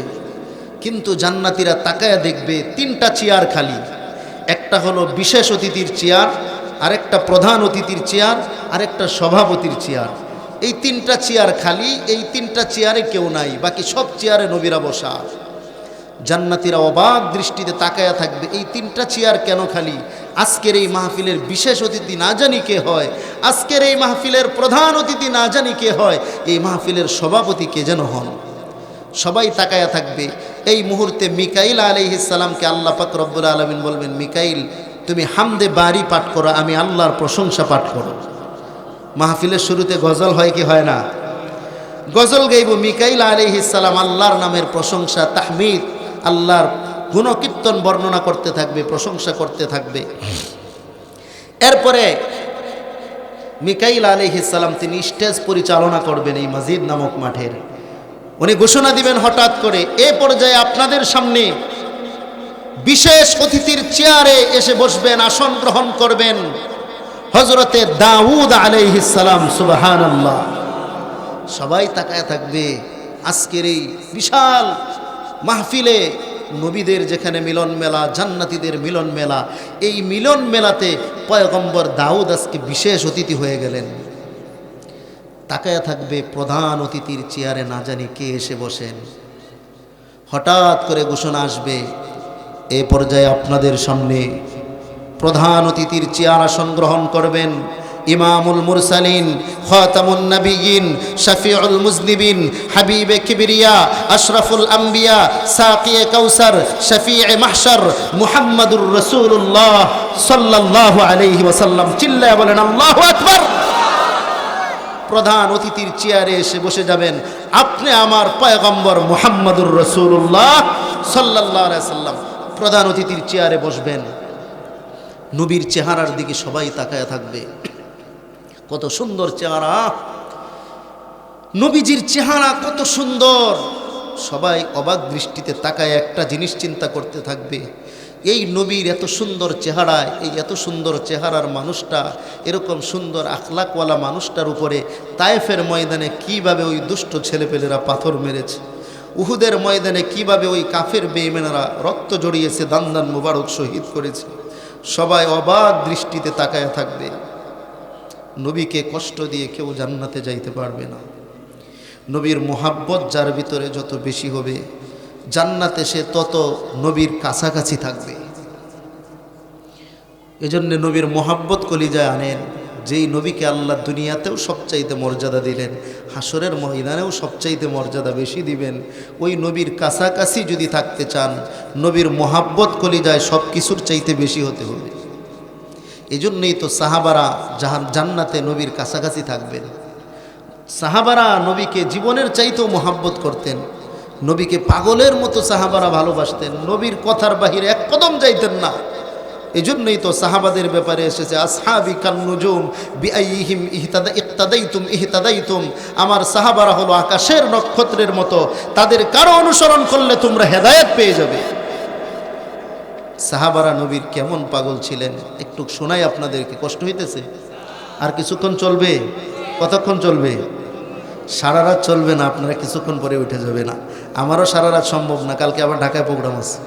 কিন্তু জান্নাতীরা তাকায়া দেখবে 3টা চেয়ার খালি। একটা হলো বিশেষ অতিথির চেয়ার, আরেকটা প্রধান অতিথির চেয়ার, আরেকটা সভাপতির চেয়ার। এই 3টা চেয়ার খালি। এই 3টা চেয়ারে কেউ নাই, বাকি সব চেয়ারে নবীরা বসা। জান্নাতীরা অবাক দৃষ্টিতে তাকায়া থাকবে, এই 3টা চেয়ার কেন খালি? আজকের এই মাহফিলের বিশেষ অতিথি না জানি কে হয়, আজকের এই মাহফিলের প্রধান অতিথি না জানি কে হয়, এই মাহফিলের সভাপতি কে যেন হন। সবাই তাকায়া থাকবে। এই মুহূর্তে মিকাইল আলাইহিস সালামকে আল্লাহ পাক রব্বুল আলামিন বলবেন, মিকাইল, তুমি হামদে বারি পাঠ করো, আমি আল্লাহর প্রশংসা পাঠ করো। মাহফিলের শুরুতে গজল হয় কি হয় না? গজল গাইব মিকাইল আলাইহিস সালাম, আল্লাহর নামের প্রশংসা, তাহমিদ, আল্লাহর গুণকীর্তন বর্ণনা করতে থাকবে, প্রশংসা করতে থাকবে। এরপরে মিকাইল আলাইহিস সালাম তিনি স্টেজ পরিচালনা করবেন এই মাজিদ নামক মাঠের। উনি ঘোষণা দিবেন হঠাৎ করে, এ পর্যায়ে আপনাদের সামনে বিশেষ অতিথির চেয়ারে এসে বসবেন, আসন গ্রহণ করবেন হযরতে দাউদ আলাইহিস সালাম। সুবহানাল্লাহ। সবাই তাকায় থাকবে। আজকের এই বিশাল মাহফিলে নবীদের যেখানে মিলন মেলা, জান্নাতীদের মিলন মেলা, এই মিলন মেলাতে পয়গম্বর দাউদ আজকে বিশেষ অতিথি হয়ে গেলেন। তাকায়া থাকবে প্রধান অতিথির চেয়ারে না জানি কে এসে বসেন। হঠাৎ করে ঘোষণা আসবে, এ পর্যায়ে আপনাদের সামনে প্রধান অতিথির চেয়ার আসন গ্রহণ করবেন ইমামুল মুরসালিন, খাতামুন নবিয়্যিন, শফিউল মুজনিবিন, হাবিবে কিবরিয়া, আশরাফুল আম্বিয়া, সাকিয়ে কাউসার, শফিয়ে মাহশর, মুহাম্মাদুর রাসূলুল্লাহ সাল্লাল্লাহু আলাইহি ওয়াসাল্লাম। চিল্লায়া বলেন আল্লাহু আকবার। প্রধান অতিথির চেয়ারে এসে বসে যাবেন আপনি আমার পয়গম্বর মুহাম্মাদুর রাসূলুল্লাহ সাল্লাল্লাহু আলাইহি ওয়াসাল্লাম। প্রধান অতিথির চেয়ারে বসবেন। নবীর চেহারার দিকে সবাই তাকায়া থাকবে। কত সুন্দর চেহারা, নবীজির চেহারা কত সুন্দর। সবাই অবাক দৃষ্টিতে তাকায় একটা জিনিস চিন্তা করতে থাকবে, এই নবীর এত সুন্দর চেহারায়, এই এত সুন্দর চেহারার মানুষটা, এরকম সুন্দর আখলাকওয়ালা মানুষটার উপরে তায়েফের ময়দানে কিভাবে ওই দুষ্ট ছেলেপেলেরা পাথর মেরেছে, উহুদের ময়দানে কিভাবে ওই কাফের বেঈমানেরা রক্ত জড়িয়েছে, দান দান মুবারক শহীদ করেছে। সবাই অবাক দৃষ্টিতে তাকায় থাকবে। নবীকে কষ্ট দিয়ে কেউ জান্নাতে যাইতে পারবে না। নবীর মোহাব্বত যার ভিতরে যত বেশি হবে, জান্নাতে সে তত নবীর কাছাকাছি থাকবে। এজন্য নবীর মোহাব্বত কলিজায় আনেন। যেই নবীকে আল্লাহ দুনিয়াতেও সবচাইতে মর্যাদা দিলেন, হাসরের ময়দানেও সবচাইতে মর্যাদা বেশি দিবেন। ওই নবীর কাছাকাছি যদি থাকতে চান, নবীর মোহাব্বত কলিজায় সব কিছুর চাইতে বেশি হতে হবে। এই জন্যই তো সাহাবারা জান্নাতে নবীর কাছাকাছি থাকবেন। সাহাবারা নবীকে জীবনের চাইতেও মোহাব্বত করতেন। নবীকে পাগলের মতো সাহাবারা ভালোবাসতেন। নবীর কথার বাহিরে এক কদম যাইতেন না। এই জন্যই তো সাহাবাদের ব্যাপারে এসেছে আসহাবি কান্নুজুম বিআইহিম ইহতাদাইতুম ইহতাদাইতুম, আমার সাহাবারা হলো আকাশের নক্ষত্রের মতো, তাদের কারো অনুসরণ করলে তোমরা হেদায়েত পেয়ে যাবে। সাহাবারা নবীর কেমন পাগল ছিলেন একটু শোনাই আপনাদেরকে, কষ্ট হইতেছে? আর কিছুক্ষণ চলবে? কতক্ষণ চলবে? সারা রাত চলবে না, আপনারা কিছুক্ষণ পরে উঠে যাবে না, আমারও সারা রাত সম্ভব না, কালকে আবার ঢাকায় প্রোগ্রাম আছে।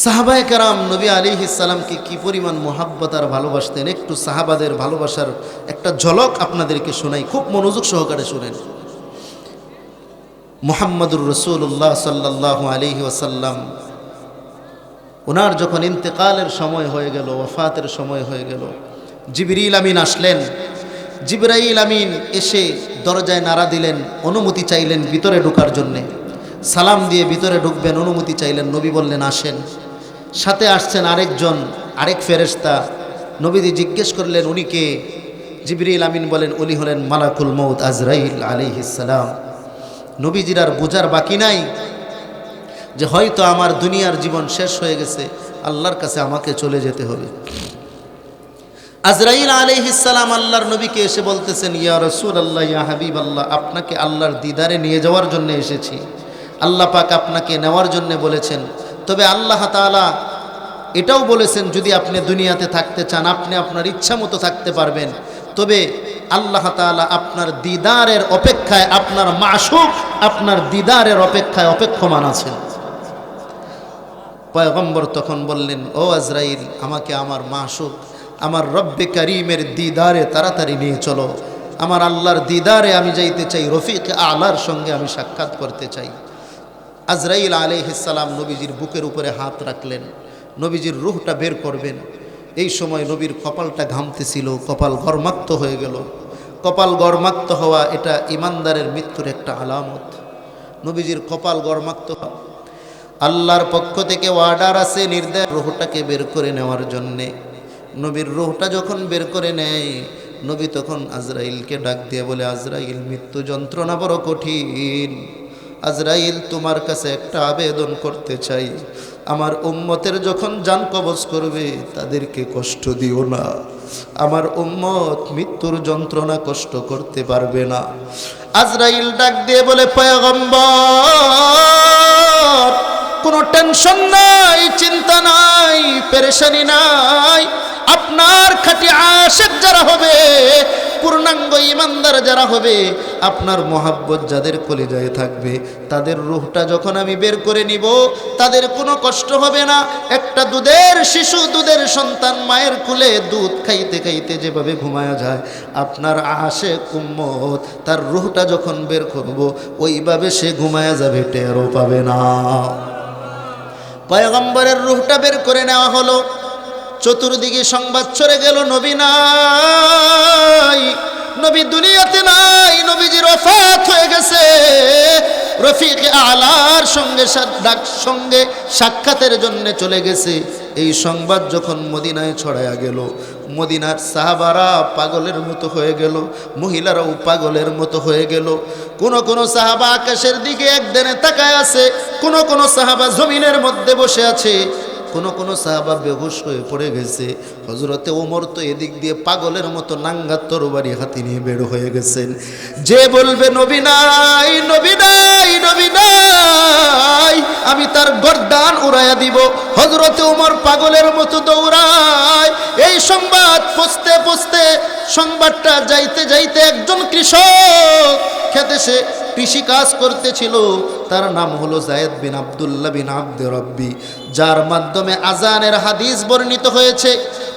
সাহাবায়ে কেরাম নবী আলাইহিস সালামকে কি পরিমাণ মোহাব্বত আর ভালোবাসতেন, একটু সাহাবাদের ভালোবাসার একটা ঝলক আপনাদেরকে শোনাই, খুব মনোযোগ সহকারে শুনেন। মুহাম্মদুর রাসূলুল্লাহ সাল্লাল্লাহু আলাইহি ওয়াসাল্লাম ওনার যখন ইন্তেকালের সময় হয়ে গেল, ওয়াফাতের সময় হয়ে গেল, জিবরিল আমিন আসলেন। জিবরাইল আমিন এসে দরজায় নাড়া দিলেন, অনুমতি চাইলেন ভিতরে ঢোকার জন্যে, সালাম দিয়ে ভিতরে ঢুকবেন, অনুমতি চাইলেন। নবী বললেন আসেন। সাথে আসছেন আরেক ফেরেশতা। নবীজি জিজ্ঞেস করলেন উনি কে? জিবরিল আমিন বলেন উনি হলেন মালাকুল মউত আজরাইল আলাইহিস সালাম। নবীজির আর বোঝার বাকি নাই যে হয়তো আমার দুনিয়ার জীবন শেষ হয়ে গেছে, আল্লাহর কাছে আমাকে চলে যেতে হবে। আজরাইল আলাইহিস সালাম আল্লাহর নবীকে এসে বলতেছেন ইয়া রাসূলুল্লাহ, ইয়া হাবিবাল্লাহ, আপনাকে আল্লাহর দিদারে নিয়ে যাওয়ার জন্য এসেছি। আল্লাহ পাক আপনাকে নেওয়ার জন্য বলেছেন। তবে আল্লাহ তাআলা এটাও বলেছেন যদি আপনি দুনিয়াতে থাকতে চান আপনি আপনার ইচ্ছা মতো থাকতে পারবেন, তবে আল্লাহ তাআলা আপনার দিদারের অপেক্ষায়, আপনার মাশুক আপনার দিদারের অপেক্ষায় অপেক্ষমান আছেন। পয়গম্বর তখন বললেন ও আজরাইল, আমাকে আমার মাশুক আমার রব্বে করিমের দিদারে তাড়াতাড়ি নিয়ে চলো, আমার আল্লাহর দিদারে আমি যাইতে চাই, রফিক আলার সঙ্গে আমি সাক্ষাৎ করতে চাই। আজরাইল আলাইহিস সালাম নবীজির বুকের উপরে হাত রাখলেন, নবীজির রূহটা বের করবেন। এই সময় নবীর কপালটা ঘামতেছিল, কপাল গরমাক্ত হয়ে গেল। কপাল গরমাক্ত হওয়া এটা ইমানদারের মৃত্যুর একটা আলামত। নবীজির কপাল গরমাক্ত হওয়া, আল্লাহর পক্ষ থেকে অর্ডার আছে, নির্দেশ রূহটাকে বের করে নেওয়ার জন্যে। নবীর রূহটা যখন বের করে নেয়, নবী তখন আজরাইলকে ডাক দিয়ে বলে আজরাইল, মৃত্যু যন্ত্রণা বড় কঠিন, আজরাইল তোমার কাছে একটা আবেদন করতে চাই, আমার উম্মতের যখন জান কবজ করবে তাদেরকে কষ্ট দিও না, আমার উম্মত মৃত্যুর যন্ত্রণা কষ্ট করতে পারবে না। আজরাইল ডাক দিয়ে বলে পয়গম্বর, কোনো টেনশন নাই, চিন্তা নাই, পেরেশানি নাই, আপনার খাঁটি আশিক যারা হবে, পূর্ণাঙ্গ ইমানদার যারা হবে, আপনার মহাব্বত যাদের কলিজায় থাকবে, তাদের রূহটা যখন আমি বের করে নিব তাদের কোনো কষ্ট হবে না। একটা দুধের শিশু, দুধের সন্তান মায়ের কোলে দুধ খাইতে খাইতে যেভাবে ঘুমায়া যায়, আপনার আশিক উম্মত তার রূহটা যখন বের করব ওইভাবে সে ঘুমায়া যাবে, টেরও পাবে না। পয়গম্বরের রূহটা বের করে নেওয়া হলো। চতুর্দিকে সংবাদ ছড়ে গেল নবী নাই, নবী দুনিয়াতে নাই, নবীজির ওফাত হয়ে গেছে, রফিক আলার সঙ্গে সাক্ষাতের জন্য চলে গেছে। এই সংবাদ যখন মদিনায় ছড়ায়া গেল, মদিনার সাহাবারা পাগলের মতো হয়ে গেল, মহিলারাও পাগলের মতো হয়ে গেল। কোন সাহাবা আকাশের দিকে একদিনে তাকায় আছে, কোন সাহাবা জমিনের মধ্যে বসে আছে, কোন সাহাবা বেহুশ হয়ে পড়ে গেছে। হযরতে ওমর তো এদিক দিয়ে পাগলের মতো নাঙ্গা তরবারি হাতে নিয়ে বের হয়ে গেছেন। যে বলবে নবী নাই, নবী নাই, নবী নাই, আমি তার গর্দান উড়াইয়া দিব। হযরতে ওমর পাগলের মতো দৌড়ায়। এই সংবাদ পৌঁছতে পৌঁছতে, সংবাদটা যাইতে যাইতে একজন কৃষক খেতে সে কৃষি কাজ করতেছিল, তার নাম হলো যায়েদ বিন আব্দুল্লাহ বিন আব্দে রব্বি, যার মাধ্যমে আজানের হাদিস বর্ণিত হয়েছে।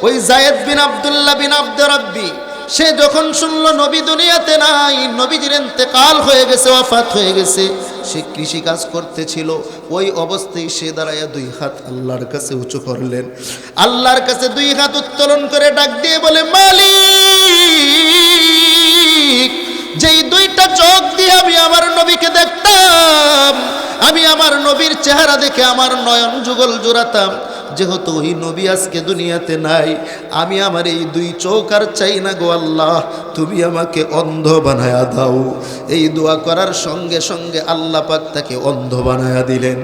ওই যায়েদ বিন আব্দুল্লাহ বিন আব্দে রব্বি সে যখন শুনল নবী দুনিয়াতে নাই, নবীজির ইন্তেকাল হয়ে গেছে, ওয়াফাত হয়ে গেছে, সে কৃষি কাজ করতেছিল। ওই অবস্থায় সে দাঁড়াইয়া দুই হাত আল্লাহর কাছে উঁচু করলেন, আল্লাহর কাছে দুই হাত উত্তোলন করে ডাক দিয়ে বলে মালিক, যেই দুইটা চোখ দিয়ে আমি আমার নবীকে দেখতাম, আমি আমার নবীর চেহারা দেখে আমার নয়ন যুগল জোড়াতাম, যেহেতু ওই নবী আজকে দুনিয়াতে নাই, আমি আমার এই দুই চোখ আর চাই না গো আল্লাহ, তুমি আমাকে অন্ধ বানায়া দাও। এই দোয়া করার সঙ্গে সঙ্গে আল্লাহ পাক তাকে অন্ধ বানায়া দিলেন।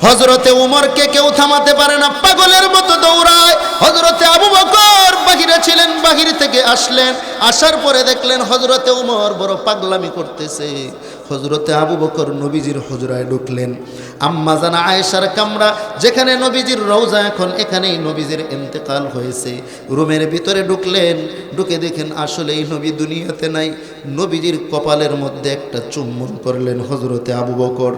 হযরতে উমরকে কেউ থামাতে পারে না, পাগলের মতো দৌড়ায়। হযরতে আবু বকর বাহিরে ছিলেন, বাহির থেকে আসলেন, আসার পরে দেখলেন হযরতে উমর বড় পাগলামি করতেছে। হযরতে আবু বকর নবীজির হুজরায় ঢুকলেন। আম্মা জানা আয়েশার কামরা, যেখানে নবীজির রওজা, এখন এখানেই নবীজির ইন্তেকাল হয়েছে। রুমের ভিতরে ঢুকলেন, ঢুকে দেখেন আসলেই নবী দুনিয়াতে নাই। নবীজির কপালের মধ্যে একটা চুম্বন করলেন হযরতে আবু বকর।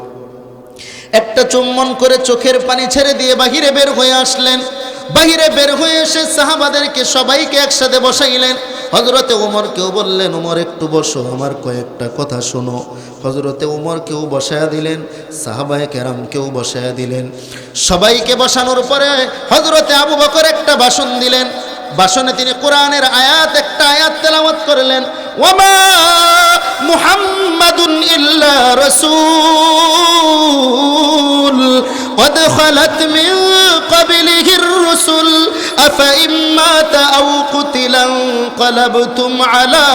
একটা চুম্বন করে চোখের পানি ছেড়ে দিয়ে বাহিরে বের হয়ে আসলেন। বাহিরে বের হয়ে এসে সাহাবাদেরকে সবাইকে একসাথে বসাইলেন। হযরতে ওমরকেও বললেন, ওমর একটু বসো, আমার কয়েকটা কথা শোনো। হযরতে ওমরকেও বসায়া দিলেন, সাহাবায়ে কেরামকেও বসায়া দিলেন। সবাইকে বসানোর পরে হযরতে আবু বকর একটা ভাষণ দিলেন। ভাষণে তিনি কোরআনের একটা আয়াত তেলাওয়াত করলেন, ওয়ামা মুহাম্মাদুন ইল্লা রাসূল قد خلت من قبله الرسل أفإن مات أو قتل انقلبتم على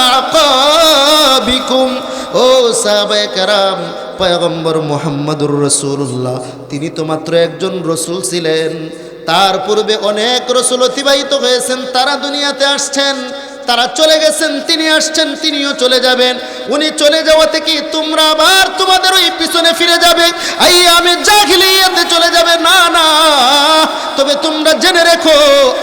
أعقابكم। ও সাহাবায়ে কেরাম, পয়গম্বর মুহাম্মদুর রাসূলুল্লাহ তিনি তো মাত্র একজন রাসূল ছিলেন। তার পূর্বে অনেক রাসূল অতিবাহিত হয়েছেন, তারা দুনিয়াতে আসছেন, তারা চলে গেছেন, তিনি আসছেন, তিনিও চলে যাবেন। উনি চলে যাওয়াতে কি তোমরা আবার তোমাদের ওই পিছনে ফিরে যাবে, আইয়ামে জাহিলিয়াতে চলে যাবে? না না, তবে তোমরা জেনে রেখো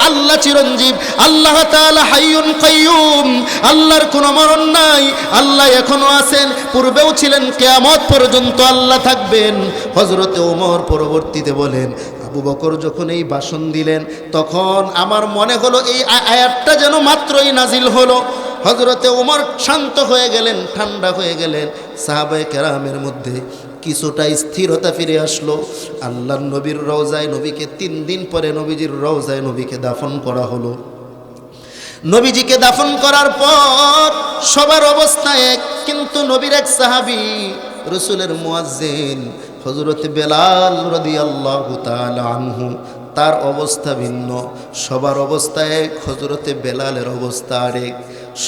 আল্লাহ চিরঞ্জীব, আল্লাহ তাআলা হাইয়ুন কাইয়ুম, আল্লাহর কোনো মরণ নাই, আল্লাহ এখনো আছেন, পূর্বেও ছিলেন, কিয়ামত পর্যন্ত আল্লাহ থাকবেন। হযরতে ওমর পরবর্তীতে বলেন, আবু বকর যখন এই ভাষণ দিলেন তখন আমার মনে হলো এই আয়াতটা যেন মাত্রই নাজিল হলো। হযরতে ওমর শান্ত হয়ে গেলেন, ঠান্ডা হয়ে গেলেন। সাহাবায়ে কেরামের মধ্যে কিছুটা স্থিরতা ফিরে আসলো। আল্লাহর নবীর রওজায় নবীকে 3 দিন পরে নবীজির রওজায় নবীকে দাফন করা হলো। নবীজিকে দাফন করার পর সবার অবস্থা এক, কিন্তু নবীর এক সাহাবী, রাসূলের মুয়াজ্জিন হযরত বেলাল রাদিয়াল্লাহু তাআলা আনহু, তার অবস্থা ভিন্ন। সবার অবস্থা এক, হযরতে বেলালের অবস্থা আরেক।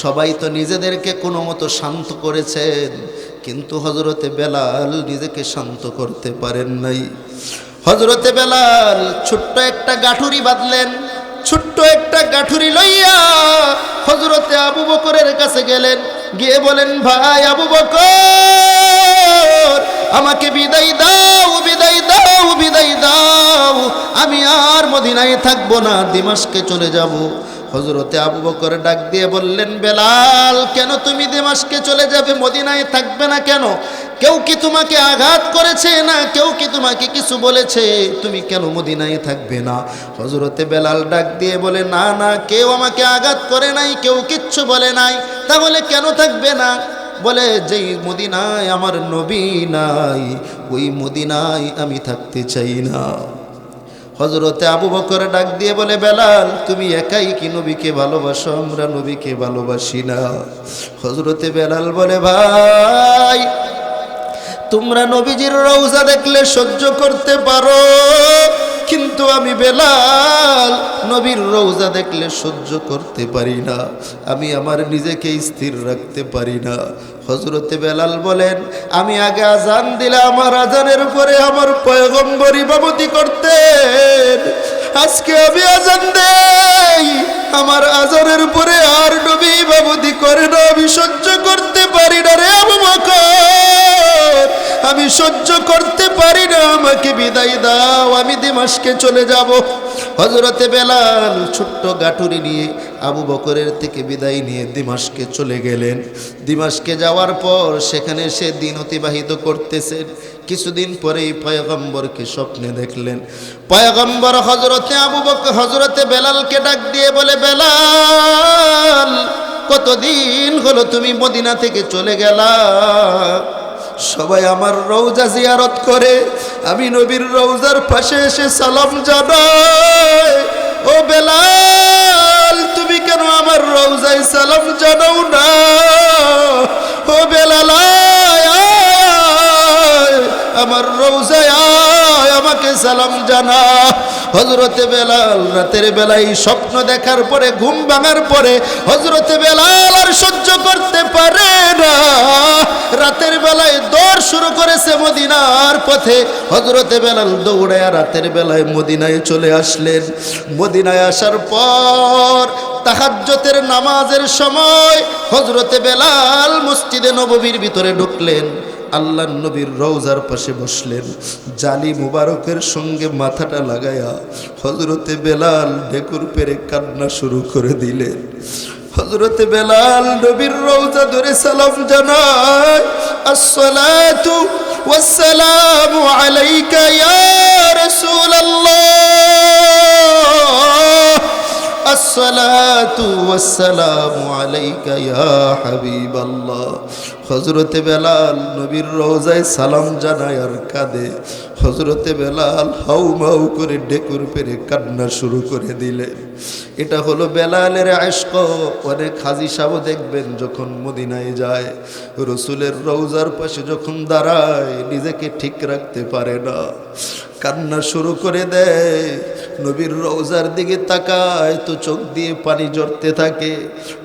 সবাই তো নিজেদেরকে কোনো মতো শান্ত করেছেন, কিন্তু হযরতে বেলাল নিজেকে শান্ত করতে পারেন নাই। হযরতে বেলাল ছোট্ট একটা গাঠুরি বাঁধলেন, ছোট্ট একটা গাঠুরি লইয়া হযরতে আবু বকরের কাছে গেলেন, গিয়ে বলেন, ভাই আবু বকর, আমাকে বিদায় দাও, বিদায় দাও, বিদায় দাও, আমি আর মদিনায় থাকবো না, দিমাশকে চলে যাব। হযরতে আবু বকর ডাক দিয়ে বললেন, বেলাল, কেন তুমি দিমাশকে চলে যাবে, মদিনায় থাকবে না কেন? কেউ কি তোমাকে আঘাত করেছে? না কেউ কি তোমাকে কিছু বলেছে? তুমি কেন মদিনায় থাকবে না? হযরতে বেলাল ডাক দিয়ে বলে, না না, কেউ আমাকে আঘাত করে নাই, কেউ কিচ্ছু বলে নাই, তাহলে কেন থাকবে না? বলে, যেই মদিনায় আমার নবী নাই, ওই মদিনায় আমি থাকতে চাই না। হযরতে আবু বকর ডাক দিয়ে বলে, বেলাল, তুমি একাই কি নবীকে ভালোবাসো? আমরা নবীকে ভালোবাসি না। হযরতে বেলাল বলে, ভাই, তোমরা নবীজির রওজা দেখলে সহ্য করতে পারো, কিন্তু আমি বেলাল নবীর রওজা দেখলে সহ্য করতে পারি না, আমি আমার নিজেকে স্থির রাখতে পারি না। হযরতে বেলাল বলেন, আমি আগে আজান দিলে আমার আজানের উপরে আমার পয়গম্বর ইমামতি করতেন, আজকে আমি আজান দেই, আমার আজানের উপরে আর নবী ইমামতি করে না, আমি সহ্য করতে পারি না রে আবু বকর, আমি সহ্য করতে পারি না, আমাকে বিদায় দাও, আমি দিমাশকে চলে যাব। হযরতে বেলাল ছোট্ট গাঠুরি নিয়ে আবু বকরের থেকে বিদায় নিয়ে দিমাশকে চলে গেলেন। দিমাশকে যাওয়ার পর সেখানে সে দিন অতিবাহিত করতেছেন। কিছুদিন পরেই পয়গম্বরকে স্বপ্নে দেখলেন। পয়গম্বর হযরতে বেলালকে ডাক দিয়ে বলে, বেলাল, কতদিন হলো তুমি মদিনা থেকে চলে গেলা? সবাই আমার রওজা জিয়ারত করে, আমি নবীর রওজার পাশে এসে সালাম জানাই, ও বেলাল, তুমি কেন আমার রওজায় সালাম জানাও না? ও বেলাল, আমার রওজায় আয়, আমাকে সালাম জানা। হযরতে বেলাল রাতের বেলায় স্বপ্ন দেখার পরে, ঘুম ভাঙার পরে হযরতে বেলাল আর সহ্য করতে পারে না। রাতের বেলায় দৌড় শুরু করেছে মদিনার পথে। হযরতে বেলাল দৌড়ায় রাতের বেলায় মদিনায় চলে আসলেন। মদিনায় আসার পর তাহাজ্জুদের নামাজের সময় হযরতে বেলাল মসজিদে নববীর ভিতরে ঢুকলেন। আল্লাহর নবীর রওজার পাশে বসলেন। জালি মুবারকের সঙ্গে মাথাটা লাগায়া হযরতে বেলাল ঢেকুর পেরে কান্না শুরু করে দিলেন। হযরতে বেলাল নবীর রওজা ধরে সালাম জানায়, আসসালাতু ওয়াসসালামু আলাইকা ইয়া রাসূলুল্লাহ, আসসালাতু ওয়াসসালামু আলাইকা ইয়া হাবিবাল্লাহ। হযরতে বেলাল নবীর রওজায় সালাম জানায় আর কাঁদে। হযরতে বেলাল হাউমাউ করে ঢেকুর পেরে কান্না শুরু করে দিলেন। এটা হলো বেলালের ইশক। অনেক হাজী সাহেব দেখবেন যখন মদিনায় যায়, রাসূলের রওজার পাশে যখন দাঁড়ায় নিজেকে ঠিক রাখতে পারে না, কান্না শুরু করে দেয়। নবীর রওজার দিকে তাকায় তো চোখ দিয়ে পানি ঝরতে থাকে।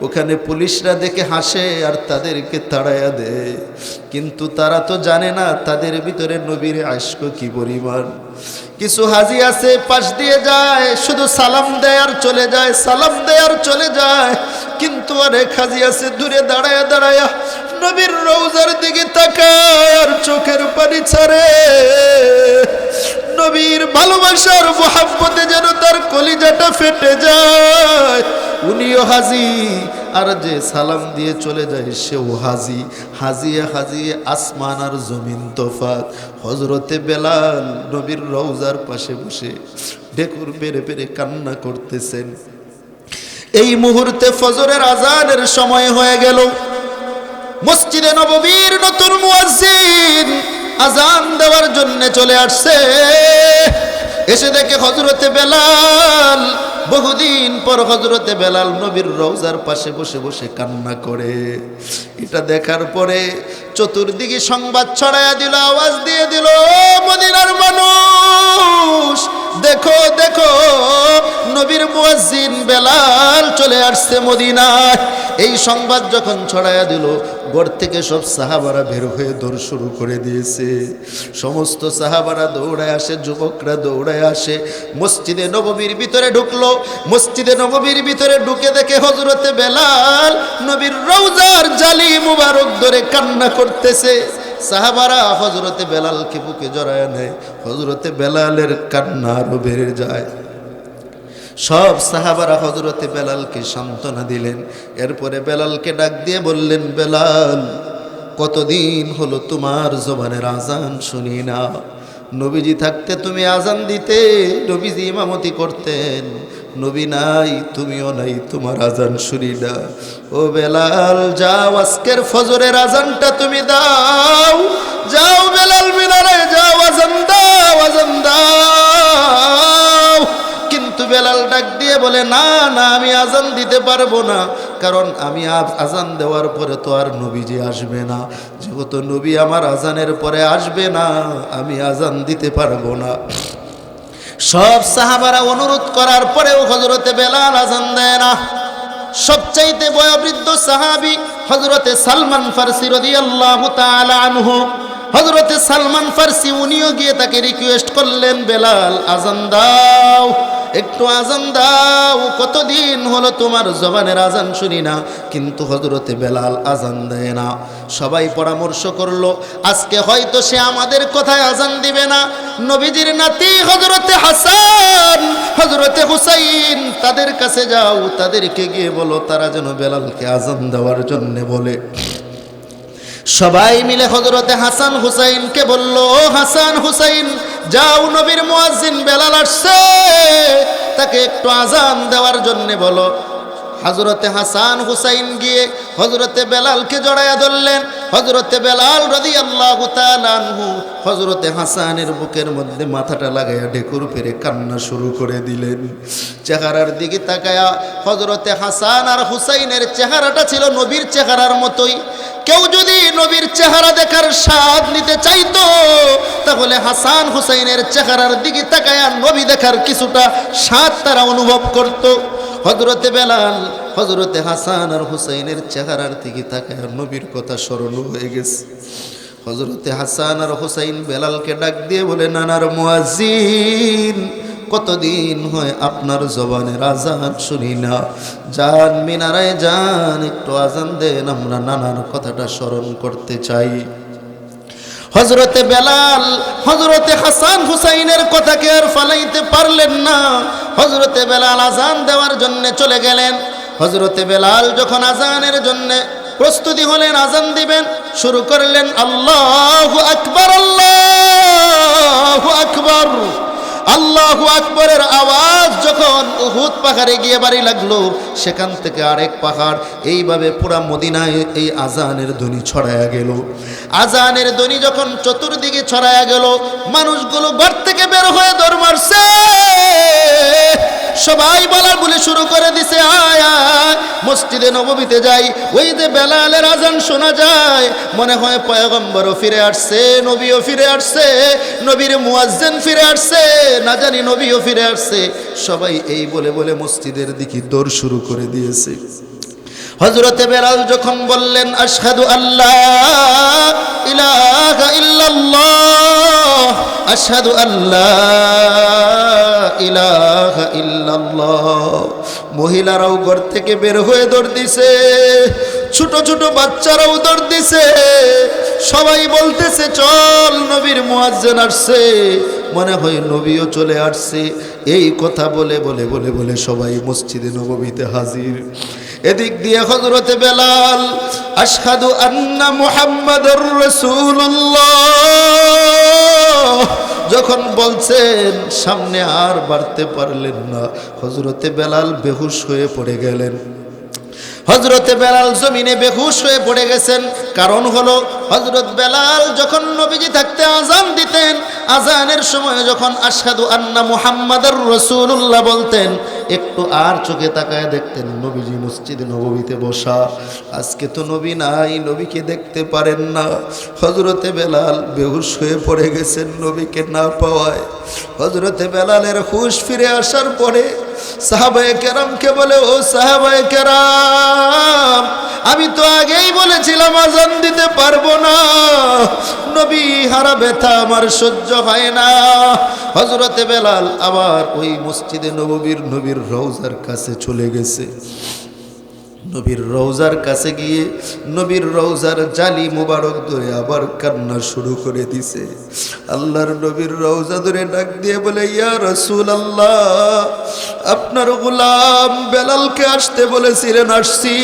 ওখানে পুলিশরা দেখে হাসে আর তাদেরকে তাড়াইয়া দেয়, কিন্তু তারা তো জানে না তাদের ভিতরে নবীর ইশক কি পরিমাণ। কিছু হাজী আছে পাশ দিয়ে যায়, শুধু সালাম দেয় আর চলে যায়, সালাম দেয় আর চলে যায়। কিন্তু অনেক হাজী আছে দূরে দাঁড়ায়া দাঁড়ায়া নবীর রওজার দিকে তাকায় আর চোখের পানি ছাড়ে। নবীর ভালোবাসার মোহাব্বতে যেন তার কলিজাটা ফেটে যায়। উনিও হাজী, আর যে সালাম দিয়ে চলে যায় সেও হাজী। হাজিয়ে হাজিয়ে আসমান আর জমিন তফাত। হযরতে বেলাল নবীর রওজার পাশে বসে ঢেকুর পেরে পেরে কান্না করতেছেন। এই মুহূর্তে ফজরের আজানের সময় হয়ে গেল। মসজিদে নববীর নতুন মুয়াজ্জিন আজান দেওয়ার জন্য চলে আসছে। এসে দেখে হযরতে বেলাল, বহুদিন পর হযরতে বেলাল নবীর রওজার পাশে বসে বসে কান্না করে। এটা দেখার পরে চতুর্দিকে সংবাদ ছড়াইয়া দিল, আওয়াজ দিয়ে দিল, মদিনার মানুষ দেখো দেখো, নবীর মুয়াজ্জিন বেলাল চলে আসছে মদিনায়। এই সংবাদ যখন ছড়াইয়া দিল, ঘর থেকে সব সাহাবারা বের হয়ে দৌড় শুরু করে দিয়েছে। সমস্ত সাহাবারা দৌড়ায় আসে, যুবকরা দৌড়ায় আসে। মসজিদে নববীর ভিতরে ঢুকলো। মসজিদে নববীর ভিতরে ঢুকে দেখে হযরতে বেলাল নবীর রওজার জালি মুবারক ধরে কান্না করতেছে। সাহাবারা হযরতে বেলালকে বুকে জড়ায় নেয়। হযরতে বেলালের কান্না আরো বেড়ে যায়। সব সাহাবারা হযরতে বেলালকে সান্ত্বনা দিলেন। এরপরে বেলালকে ডাক দিয়ে বললেন, বেলাল, কতদিন হলো তোমার জবানের আজান শুনি না। নবীজি থাকতে তুমি আজান দিতে, নবীজি ইমামতি করতেন। নবী নাই, তুমিও নাই, তোমার আজান শুনি না। ও বেলাল, যাও আজকের ফজরের আজানটা তুমি দাও। যাও বেলাল মিনারে যাও, আজান দাও, আজান দাও। কিন্তু বেলাল ডাক দিয়ে বলে, না না, আমি আজান দিতে পারবো না, কারণ আমি আজান দেওয়ার পরে তো আর নবীজি আসবে না। যেহেতু নবী আমার আজানের পরে আসবে না, আমি আজান দিতে পারবো না। সব সাহাবারা অনুরোধ করার পরেও হযরতে বেলাল আজান দেয় না। সবচাইতে বয়োবৃদ্ধ সাহাবী হযরতে সালমান ফারসি রাদিয়াল্লাহু তাআলা আনহু, হযরতে সালমান ফারসি উনিও গিয়ে তাকে রিকোয়েস্ট করলেন, বেলাল আজান দাও, একটু আজান দাও, কতদিন হলো তোমার জবানের আজান শুনি না। কিন্তু হযরতে বেলাল আজান দেয় না। সবাই পরামর্শ করলো, আজকে হয়তো সে আমাদের কথায় আজান দিবে না। নবীজির নাতি হযরতে হাসান, হযরতে হুসাইন, তাদের কাছে যাও, তাদেরকে গিয়ে বলো তারা যেন বেলালকে আজান দেওয়ার জন্য বলে। সবাই মিলে হযরতে হাসান হুসাইনকে বলল, ও হাসান হুসাইন, যাও, নবীর মুয়াজ্জিন বেলাল আসছে, তাকে একটু আজান দেওয়ার জন্য বলো। হযরতে হাসান হুসাইন গিয়ে হযরতে বেলালকে জড়াইয়া ধরলেন। হযরতে বেলাল রাদিয়াল্লাহু তাআলা আনহু হযরতে হাসানের বুকের মধ্যে মাথাটা লাগাইয়া ঢেকুর পেরে কান্না শুরু করে দিলেন। চেহারার দিকে তাকায়া হযরতে হাসান আর হুসাইনের চেহারাটা ছিল নবীর চেহারার মতোই। কেউ যদি নবীর চেহারা দেখার স্বাদ নিতে চাইতো, তাহলে তাহলে হাসান হুসাইনের চেহারার দিকে তাকায়া নবী দেখার কিছুটা স্বাদ তারা অনুভব করত। হযরতে বেলাল হযরতে হাসান আর হুসাইনের চেহারার দিকে তাকায়া নবীর কথা স্মরণ হয়ে গেছে। হযরতে হাসান আর হুসাইন বেলালকে ডাক দিয়ে বলে, নানার মুয়াজ্জিন, কতদিন হয় আপনার জবানের আজান শুনি না, যান মিনারায় যান, একটু আজান দেন, আমরা নানার কথাটা স্মরণ করতে চাই। হযরতে বেলাল হযরতে হাসান হুসাইনের কথাকে আর ফালাইতে পারলেন না। হযরতে বেলাল আজান দেওয়ার জন্য চলে গেলেন। হযরতে বেলাল যখন আজানের জন্য প্রস্তুতি হলেন, আজান দিবেন, শুরু করলেন আল্লাহু আকবার, আল্লাহু আকবার। আল্লাহু আকবরের আওয়াজ যখন উহুদ পাহাড়ে গিয়ে বাড়ি লাগলো, সেখান থেকে আরেক পাহাড়, এইভাবে পুরা মদিনায় এই আজানের ধ্বনি ছড়ায়া গেল। আজানের ধ্বনি যখন চতুর্দিকে ছড়ায়া গেল, মানুষগুলো ঘর থেকে বের হয়ে দৌড় মারছে। সবাই বলার বলে শুরু করে দিছে, আয় আয় মসজিদে নববীতে যাই। ওই যে বেলালের আজান শোনা যায়, মনে হয় পয়গম্বরও ফিরে আসছে, নবীও ফিরে আসছে, নবীর মুয়াজ্জিন ফিরে আসছে, না জানি নবীও ফিরে আসছে। সবাই এই বলে বলে মসজিদের দিকে দৌড় শুরু করে দিয়েছে। হযরতে বেলাল যখন বললেন আশহাদু আল্লা ইলাহা ইল্লাল্লাহ, আশহাদু আল্লা ইলাহা ইল্লাল্লাহ, মহিলারাও ঘর থেকে বের হয়ে দৌড় দিছে, ছোট ছোট বাচ্চারাও দৌড় দিছে। সবাই বলতেছে চল, নবীর মুয়াজ্জিন আসছে, মনে হয় নবীও চলে আসছে। এই কথা বলে বলে বলে বলে সবাই মসজিদে নববীতে হাজির। এদিক দিয়ে হযরতে বেলাল আশহাদু আন্না মুহাম্মাদুর রাসূলুল্লাহ যখন বলছেন, সামনে আর বাড়তে পারলেন না। হযরতে বেলাল বেহুশ হয়ে পড়ে গেলেন। হযরতে বেলাল জমিনে বেহুশ হয়ে পড়ে গেছেন। কারণ হলো হযরত বেলাল যখন নবীজি থাকতে আজান দিতেন, আজানের সময় যখন আশহাদু আন্না মুহাম্মাদুর রাসূলুল্লাহ বলতেন, একটু আর চোখে তাকায় দেখতেন নবীজি মসজিদে নববীতে বসা। আজকে তো নবী নাই, নবীকে দেখতে পারেন না। হযরতে বেলাল বেহুশ হয়ে পড়ে গেছেন নবীকে না পাওয়ায়। হযরতে বেলালের হুঁশ ফিরে আসার পরে সাহাবায়ে কেরামকে বলে, ও সাহাবায়ে কেরাম, আমি তো আগেই বলেছিলাম আজান দিতে পারবো না, নবী হারা ব্যথা আমার সহ্য হয় না। হযরতে বেলাল আবার ওই মসজিদে নববীর নবীর রওজার কাছে চলে গেছে। নবীর রওজার কাছে গিয়ে নবীর রওজার জালি মুবারক ধরে আবার কান্না শুরু করে দিছে। আল্লাহর নবীর রওজা ধরে ডাক দিয়ে বলে, ইয়া রাসূলুল্লাহ, আপনার গোলাম বেলালকে আসতে বলেছিলেন, আসছি।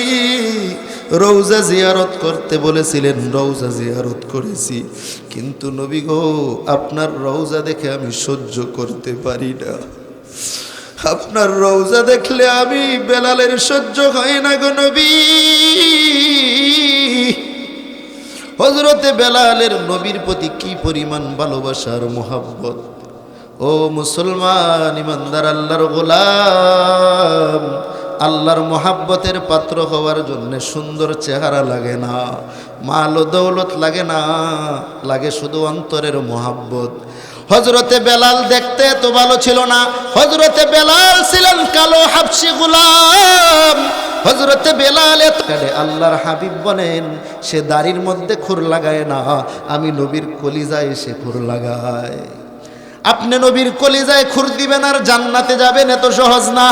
রওজা জিয়ারত করতে বলেছিলেন, রওজা জিয়ারত করেছি। কিন্তু নবী গো, আপনার রওজা দেখে আমি সহ্য করতে পারি না। আপনার রওজা দেখলে আমি বেলালের সহ্য হয় না গো নবী। হযরতে বেলালের নবীর প্রতি কি পরিমাণ ভালোবাসার মোহাব্বত! ও মুসলমান ইমানদার আল্লাহর গোলাম, আল্লাহর মোহাব্বতের পাত্র হওয়ার জন্য সুন্দর চেহারা লাগে না, মাল ও দৌলত লাগে না, লাগে শুধু অন্তরের মোহাব্বত। হযরতে বেলাল দেখতে তো ভালো ছিল না। হযরতে বেলাল ছিলেন কালো হাবশি গোলাম। হযরতে বেলাল আল্লাহর হাবিব বলেন, সে দাড়ির মধ্যে খুর লাগায় না, আমি নবীর কলিজায় সে খুর লাগায়। আপনি নবীর কলিজায় খুর দিবেন আর জান্নাতে যাবেন, এত সহজ না।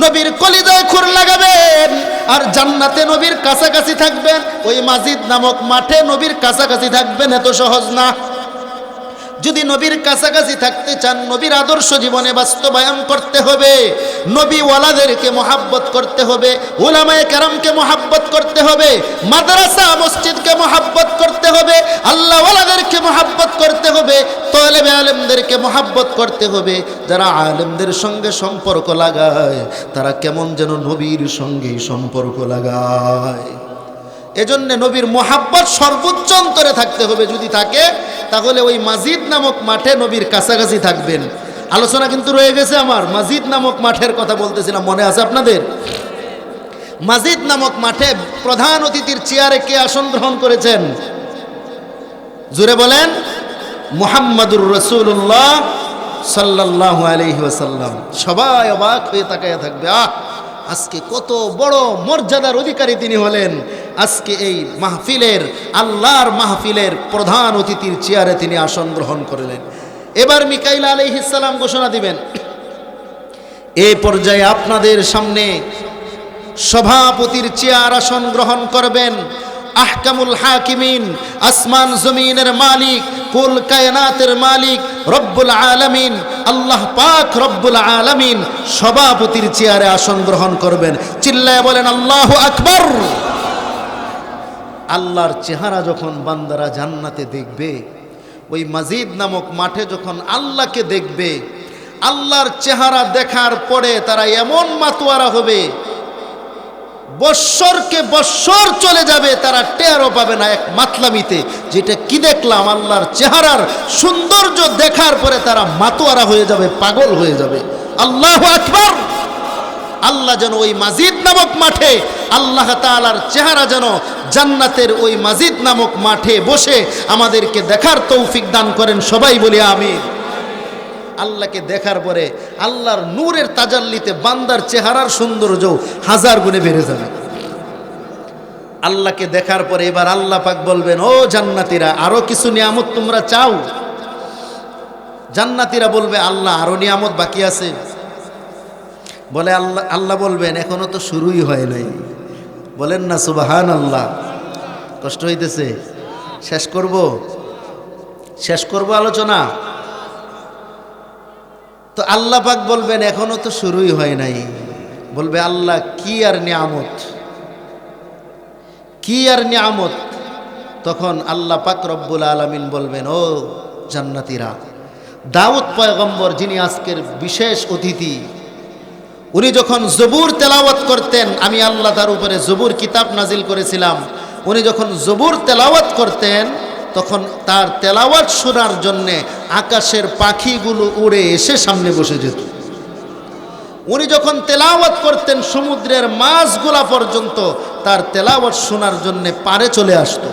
নবীর কলিজায় খুর লাগাবেন আর জান্নাতে নবীর কাছাকাছি থাকবেন, ওই মাজিদ নামক মাঠে নবীর কাছাকাছি থাকবেন, এত সহজ না। যদি নবীর কাছাকাছি থাকতে চান, নবীর আদর্শ জীবনে বাস্তবায়ন করতে হবে। নবী ওয়ালাদেরকে মহাব্বত করতে হবে, উলামায়ে কেরামকে মহাব্বত করতে হবে, মাদ্রাসা মসজিদকে মহাব্বত করতে হবে, আল্লাহ ওয়ালাদেরকে মহাব্বত করতে হবে, তালেবে আলেমদেরকে মহাব্বত করতে হবে। যারা আলেমদের সঙ্গে সম্পর্ক লাগায়, তারা কেমন যেন নবীর সঙ্গেই সম্পর্ক লাগায়। এজন্য নবীর মোহাব্বত সর্বোচ্চ অন্তরে থাকতে হবে। যদি থাকে, তাহলে ওই মাজিদ নামক মাঠে নবীর কাছাকাছি থাকবেন। আলোচনা কিন্তু রয়ে গেছে আমার, মাজিদ নামক মাঠের কথা বলতেছিলাম, মনে আছে আপনাদের? মাজিদ নামক মাঠে প্রধান অতিথির চেয়ারে কে আসন গ্রহণ করেছেন? জোরে বলেন। মুহাম্মাদুর রাসূলুল্লাহ সাল্লাল্লাহু আলাইহি ওয়াসাল্লাম। সবাই অবাক হয়ে তাকায়া থাকবে, আজকে কত বড় মর্যাদার অধিকারী তিনি হলেন। আজকে এই মাহফিলের, আল্লাহর মাহফিলের প্রধান অতিথির চেয়ারে তিনি আসন গ্রহণ করলেন। এবার মিকাইল আলাইহিস সালাম ঘোষণা দিবেন। এই পর্যায়ে আপনাদের সামনে সভাপতির চেয়ার আসন গ্রহণ করবেন আহকামুল হাকিমিন, আসমান জমিনের মালিক, কুল কায়নাতের মালিক রব্বুল আলামিন, আল্লাহ পাক রব্বুল আলামিন সভাপতির চেয়ারে আসন গ্রহণ করবেন। চিল্লায় বলেন আল্লাহু আকবার। আল্লাহর চেহারা যখন বান্দারা জান্নাতে দেখবে, ওই মাজিদ নামক মাঠে যখন আল্লাহকে দেখবে, আল্লাহর চেহারা দেখার পরে তারা এমন মাতোয়ারা হবে, বৎসরকে বৎসর চলে যাবে, তারা টেরও পাবে না এক মাতলামিতে, যেটা কি দেখলাম। আল্লাহর চেহারার সৌন্দর্য দেখার পরে তারা মাতোয়ারা হয়ে যাবে, পাগল হয়ে যাবে। আল্লাহু আকবার। আল্লাহ যেন ওই মাজিদ নামক মাঠে, আল্লাহ তাআলার চেহারা যেন জান্নাতের ওই মাজিদ নামক মাঠে বসে আমাদেরকে দেখার তৌফিক দান করেন। সবাই বলি আমিন। আল্লাহকে দেখার পরে আল্লাহর নূরের তাজাল্লিতে বান্দার চেহারার সৌন্দর্য হাজার গুণে বেড়ে যাবে। আল্লাহকে দেখার পরে এবার আল্লাহ পাক বলবেন, ও জান্নাতীরা, আরো কিছু নিয়ামত তোমরা চাও? জান্নাতীরা বলবে, আল্লাহ আরো নিয়ামত বাকি আছে। বলে আল্লাহ বলবেন, এখনো তো শুরুই হয় নাই। বলেন না সুবহানাল্লাহ। কষ্ট হইতেছে? শেষ করব আলোচনা। তো আল্লাহ পাক বলবেন, এখনো তো শুরুই হয় নাই। বলবে আল্লাহ, কি আর নিয়ামত। তখন আল্লাহ পাক রব্বুল আলামিন বলবেন, ও জান্নাতীরা, দাউদ পয়গম্বর যিনি আজকের বিশেষ অতিথি, উনি যখন জবুর তেলাওয়াত করতেন, আমি আল্লাহ তার উপরে জবুর কিতাব নাজিল করেছিলাম, উনি যখন জবুর তেলাওয়াত করতেন তখন তার তেলাওয়াত শোনার জন্যে আকাশের পাখিগুলো উড়ে এসে সামনে বসে যেত। উনি যখন তেলাওয়াত করতেন সমুদ্রের মাছগুলা পর্যন্ত তার তেলাওয়াত শোনার জন্যে পারে চলে আসতো।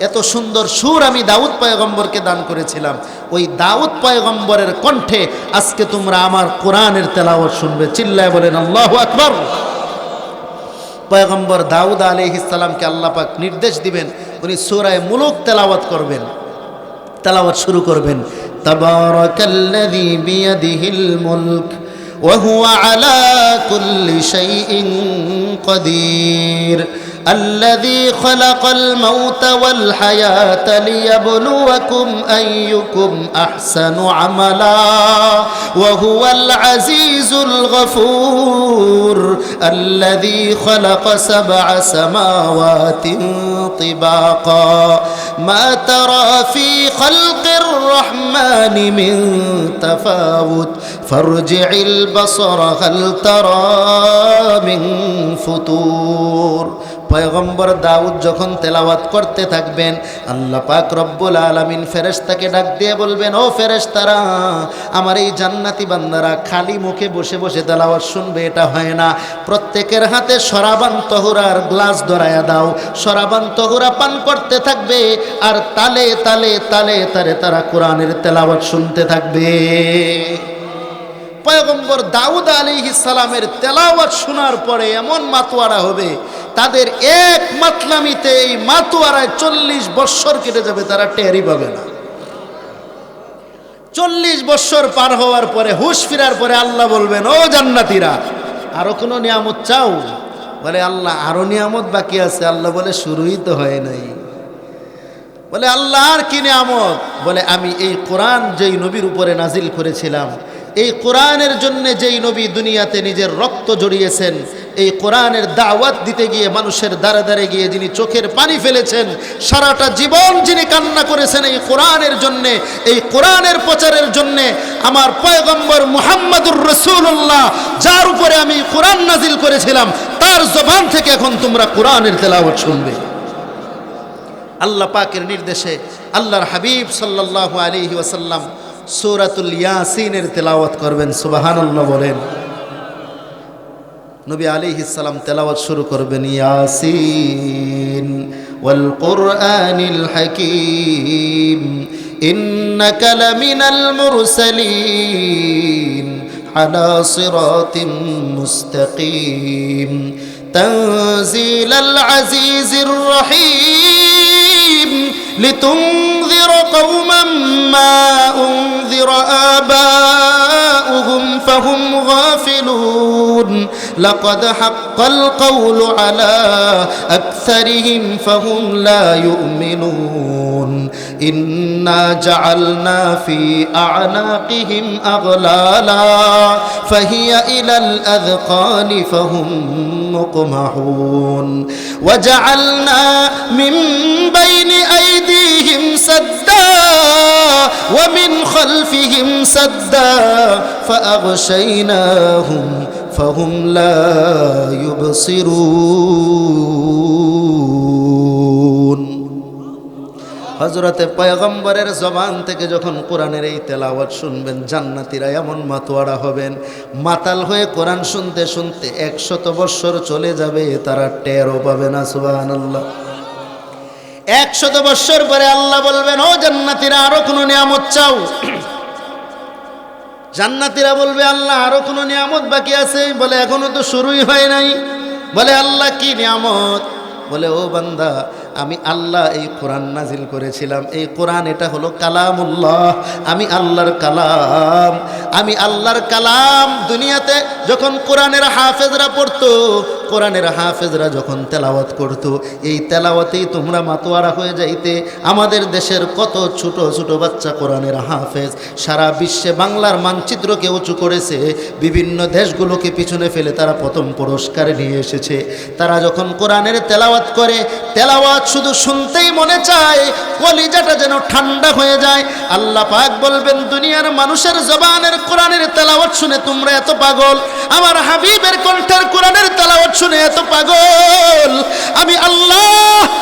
এত সুন্দর সুর আমি দাউদ পয়গম্বরকে দান করেছিলাম। ওই দাউদ পয়গম্বরের কণ্ঠে আজকে তোমরা আমার কোরআনের তেলাওয়াত শুনবে। চিল্লায় বলেন আল্লাহু আকবার। পয়গম্বর দাউদ আলাইহিস সালামকে আল্লাহ পাক নির্দেশ দিবেন, উনি সূরা মুলুক তেলাওয়াত করবেন। তেলাওয়াত শুরু করবেন, তাবারাকাল্লাযী বিয়াদিহিল মুলক ওয়া হুয়া আলা কুল্লি শাইইন কাদির الذي خلق الموت والحياة ليبلوكم أيكم أحسن عملا وهو العزيز الغفور الذي خلق 7 سماوات طباقا ما ترى في خلق الرحمن من تفاوت فارجع البصر هل ترى من فطور। পয়গম্বর দাউদ যখন তেলাওয়াত করতে থাকবেন, আল্লাহ পাক রব্বুল আলামিন ফেরেশতাকে ডাক দিয়ে বলবেন, ও ফেরেশতারা, আমার এই জান্নাতি বান্দারা খালি মুখে বসে বসে তেলাওয়াত শুনবে এটা হয় না। প্রত্যেকের হাতে শরাবান তহুরার গ্লাস ধরায়া দাও। শরাবান তহুরা পান করতে থাকবে আর তালে তালে তালে তালে তারা কোরআনের তেলাওয়াত শুনতে থাকবে। পয়গম্বর দাউদ আলাইহিস সালামের তেলাওয়াত শোনার পরে এমন মাতোয়ারা হবে, তাদের এক মাতলামিতে এই মাতোয়ারায় 40 বৎসর কেটে যাবে, তারা টেরই পাবে না। 40 বৎসর পার হওয়ার পরে হুঁশ ফিরার পরে আল্লাহ বলবেন, ও জান্নাতীরা, আরো কোনো নিয়ামত চাও? বলে আল্লাহ আরো নিয়ামত বাকি আছে। আল্লাহ বলে শুরুই তো হয় নাই। বলে আল্লাহ আর কি নিয়ামত? বলে আমি এই কোরআন যেই নবীর উপরে নাজিল করেছিলাম, এই কোরআনের জন্য যেই নবী দুনিয়াতে নিজের রক্ত জড়িয়েছেন, এই কোরআনের দাওয়াত দিতে গিয়ে মানুষের দ্বারে দ্বারে গিয়ে যিনি চোখের পানি ফেলেছেন, সারাটা জীবন যিনি কান্না করেছেন এই কোরআনের জন্যে, এই কোরআনের প্রচারের জন্যে, আমার পয়গম্বর মুহাম্মাদুর রাসূলুল্লাহ যার উপরে আমি কোরআন নাজিল করেছিলাম, তার জবান থেকে এখন তোমরা কোরআনের তেলাওয়াত শুনবে। আল্লাহ পাকের নির্দেশে আল্লাহর হাবিব সাল্লাল্লাহু আলাইহি ওয়াসাল্লাম সূরাতুল ইয়াসিনের তেলাওয়াত করবেন। সুবহানাল্লাহ বলেন। নবী আলাইহিস সালাম তেলাওয়াত শুরু করবেন, ইয়াসিন ওয়াল কুরআনিল হাকীম ইন্নাকা লামিনাল মুরসালিন আলা সিরাতিম মুস্তাকিম তানজিলাল আজিজির রহিম লিতুনযির কওমান মা উনযির আবাউহুম ফাহুম গাফিলুন লাকাদ হাক্কাল কওলু আলা আকসারিহিম ফাহুম লা ইউমিনুন ইন্না জাআলনা ফি আ'নাকিহিম আগলালা ফাহিয়া ইলাল আযকানি ফাহুম মুকমাহুন ওয়া জাআলনা মিন বাইনি আইদিহিম সাদ্দা ওয়া মিন খালফিহিম সাদ্দা ফাআগশাইনাহুম ফাহুম লা ইউবসিরুন। হযরতে পয়গম্বরের জবান থেকে যখন কোরআনের এই তেলাওয়াত শুনবেন, জান্নাতীরা এমন মাতোয়ারা হবেন, মাতাল হয়ে কোরআন শুনতে শুনতে 100 বৎসর চলে যাবে, তারা টেরও পাবে না। সুবহানাল্লাহ। 100 বৎসর পরে আল্লাহ বলবেন, ও জান্নাতীরা আরো কোনো নিয়ামত চাও? জান্নাতীরা বলবে, আল্লাহ আরো কোনো নিয়ামত বাকি আছে? বলে এখনো তো শুরুই হয় নাই। বলে আল্লাহ কি নিয়ামত? বলে ও বান্দা, আমি আল্লাহ এই কোরআন নাজিল করেছিলাম। এই কোরআন এটা হলো কালামুল্লাহ, আমি আল্লাহর কালাম। আমি আল্লাহর কালাম। দুনিয়াতে যখন কোরআনের হাফেজরা পড়তো, কোরআনের হাফেজরা যখন তেলাওয়াত করতো, এই তেলাওয়াতেই তোমরা মাতোয়ারা হয়ে যাইতে। আমাদের দেশের কত ছোট ছোট বাচ্চা কোরআনের হাফেজ, সারা বিশ্বে বাংলার মানচিত্রকে উঁচু করেছে, বিভিন্ন দেশগুলোকে পিছনে ফেলে তারা প্রথম পুরস্কার নিয়ে এসেছে। তারা যখন কোরআনের তেলাওয়াত করে, তেলাওয়াত শুধু শুনতেই মনে চায়, কলিজাটা যেন ঠান্ডা হয়ে যায়। আল্লাহ পাক বলবেন, দুনিয়ার মানুষের জবানের কোরআনের তেলাওয়াত শুনে তোমরা এত পাগল, আমার হাবিবের কণ্ঠের কোরআনের তেলাওয়াত শুনে এত পাগল। আমি আল্লাহ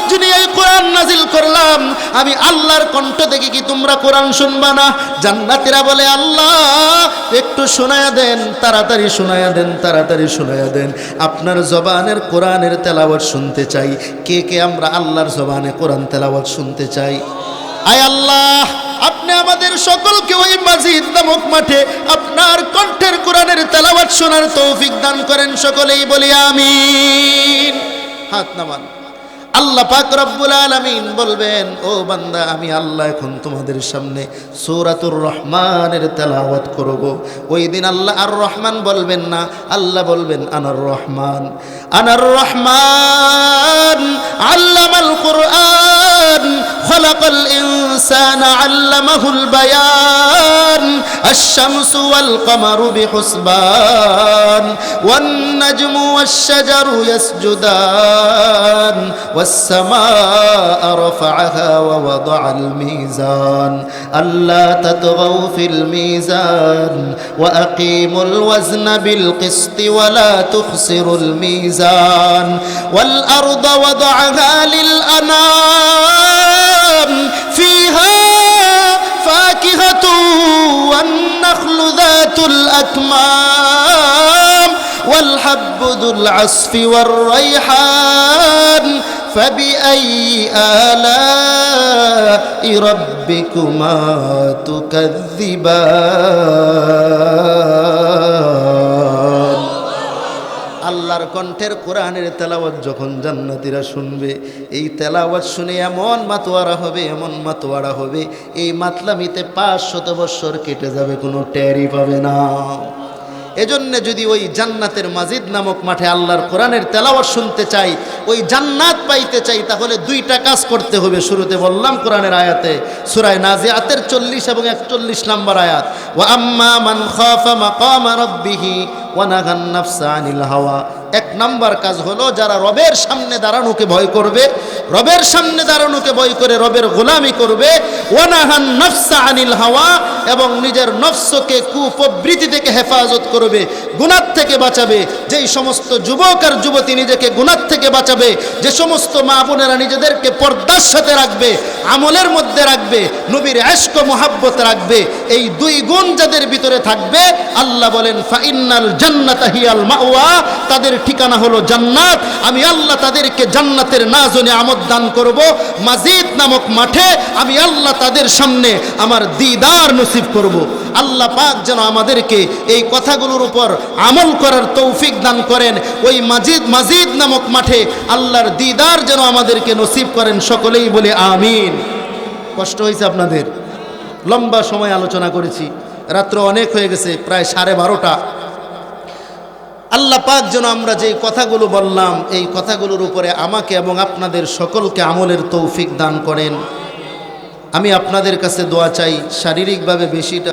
যিনি এই কোরআন নাজিল করলাম, আমি আল্লাহর কণ্ঠ থেকে কি তোমরা কোরআন শুনবা না? জান্নাতীরা বলে, আল্লাহ একটু শোনায়া দেন, তাড়াতাড়ি শোনায়া দেন, তাড়াতাড়ি শোনায়া দেন, আপনার জবানের কোরআনের তেলাওয়াত শুনতে চাই। কে কে আমরা আল্লাহর জবানে কোরআন তেলাওয়াত শুনতে চাই? আয় আল্লাহ, আপনি আমাদের সকলকে ওই মাজিদ নামক মাঠে আপনার কণ্ঠের কোরআনের তেলাওয়াত শোনার তৌফিক দান করেন। সকলেই বলি আমিন। হাত নামান। আল্লাহ পাক রব্বুল আলামিন বলবেন, ও বান্দা, আমি আল্লাহ এখন তোমাদের সামনে সূরাতুর রহমানের তেলাওয়াত করব। ওই দিন আল্লাহ আর রহমান বলবেন না, আল্লাহ বলবেন আনার রহমান। আনার রহমান আল্লামাল কুরআন খলাকাল ইনসানা আল্লামাহুল বায়ান আশ-শামসু ওয়াল কমারু বিহুসবান ওয়ান নাজমু ওয়াশ-শাজারু ইয়াসজুদান والسماء رفعها ووضع الميزان ألا تطغوا في الميزان وأقيموا الوزن بالقسط ولا تخسروا الميزان والأرض وضعها للأنام فيها فاكهة والنخل ذات الأكمام والحب ذو العصف والريحان فبأي آلاء ربكما تكذبان। আল্লাহর কণ্ঠের কোরআনের তেলাওয়াত যখন জান্নাতীরা শুনবে, এই তেলাওয়াত শুনে এমন মাতোয়ারা হবে, এমন মাতোয়ারা হবে, এই মাতলামিতে 500 বৎসর কেটে যাবে, কোনো টেরই পাবে না। এজন্য যদি ওই জান্নাতের মাজিদ নামক মাঠে আল্লাহর কোরআনের তেলাওয়াত শুনতে চাই, ওই জান্নাত পাইতে চাই, তাহলে 2টা কাজ করতে হবে। শুরুতে বললাম কোরআনের আয়াতে, সূরা নাজিআতের 40 এবং 41 নম্বর আয়াত, ওয়া আম্মা মান খাফা মাকামা রাব্বিহি ওয়া নাহান নাফসা আনিল হাওয়া। 1 নম্বর কাজ হলো, যারা রবের সামনে দাঁড়ানোকে ভয় করবে, রবের সামনে দাঁড়ানোকে ভয় করে রবের গোলামি করবে, ওয়া নাহান নাফসা আনিল হাওয়া, এবং নিজের নফসকে কুপ্রবৃত্তি থেকে হেফাজত করবে, গুনাহ থেকে বাঁচাবে। যেই সমস্ত যুবক আর যুবতী নিজেকে গুনাহ থেকে বাঁচাবে, যে সমস্ত মা বোনেরা নিজেদেরকে পর্দার সাথে রাখবে, আমলের মধ্যে রাখবে, নবীর ইশক ও মুহাব্বত রাখবে, এই দুই গুণ যাদের ভিতরে থাকবে, আল্লাহ বলেন ফাইন্নাল জান্নাতা হিয়াল মাওয়া, তাদের ঠিকানা হলো জান্নাত। আমি আল্লাহ তাদেরকে জান্নাতের নাজনে আমদ দান করব, মাজিদ নামক মাঠে আমি আল্লাহ তাদের সামনে আমার দিদার নসিব করব। আল্লাহ পাক যেন আমাদেরকে এই কথাগুলোর উপর আমল করার তৌফিক দান করেন। ওই মাজিদ নামক মাঠে আল্লাহর দিদার যেন আমাদেরকে নসিব করেন। সকলেই বলে আমিন। কষ্ট হয়েছে আপনাদের? লম্বা সময় আলোচনা করেছি, রাত্র অনেক হয়ে গেছে, প্রায় 12:30। আল্লাহ পাক যেন আমরা যেই কথাগুলো বললাম এই কথাগুলোর উপরে আমাকে এবং আপনাদের সকলকে আমলের তৌফিক দান করেন। আমি আপনাদের কাছে দোয়া চাই, শারীরিকভাবে বেশিটা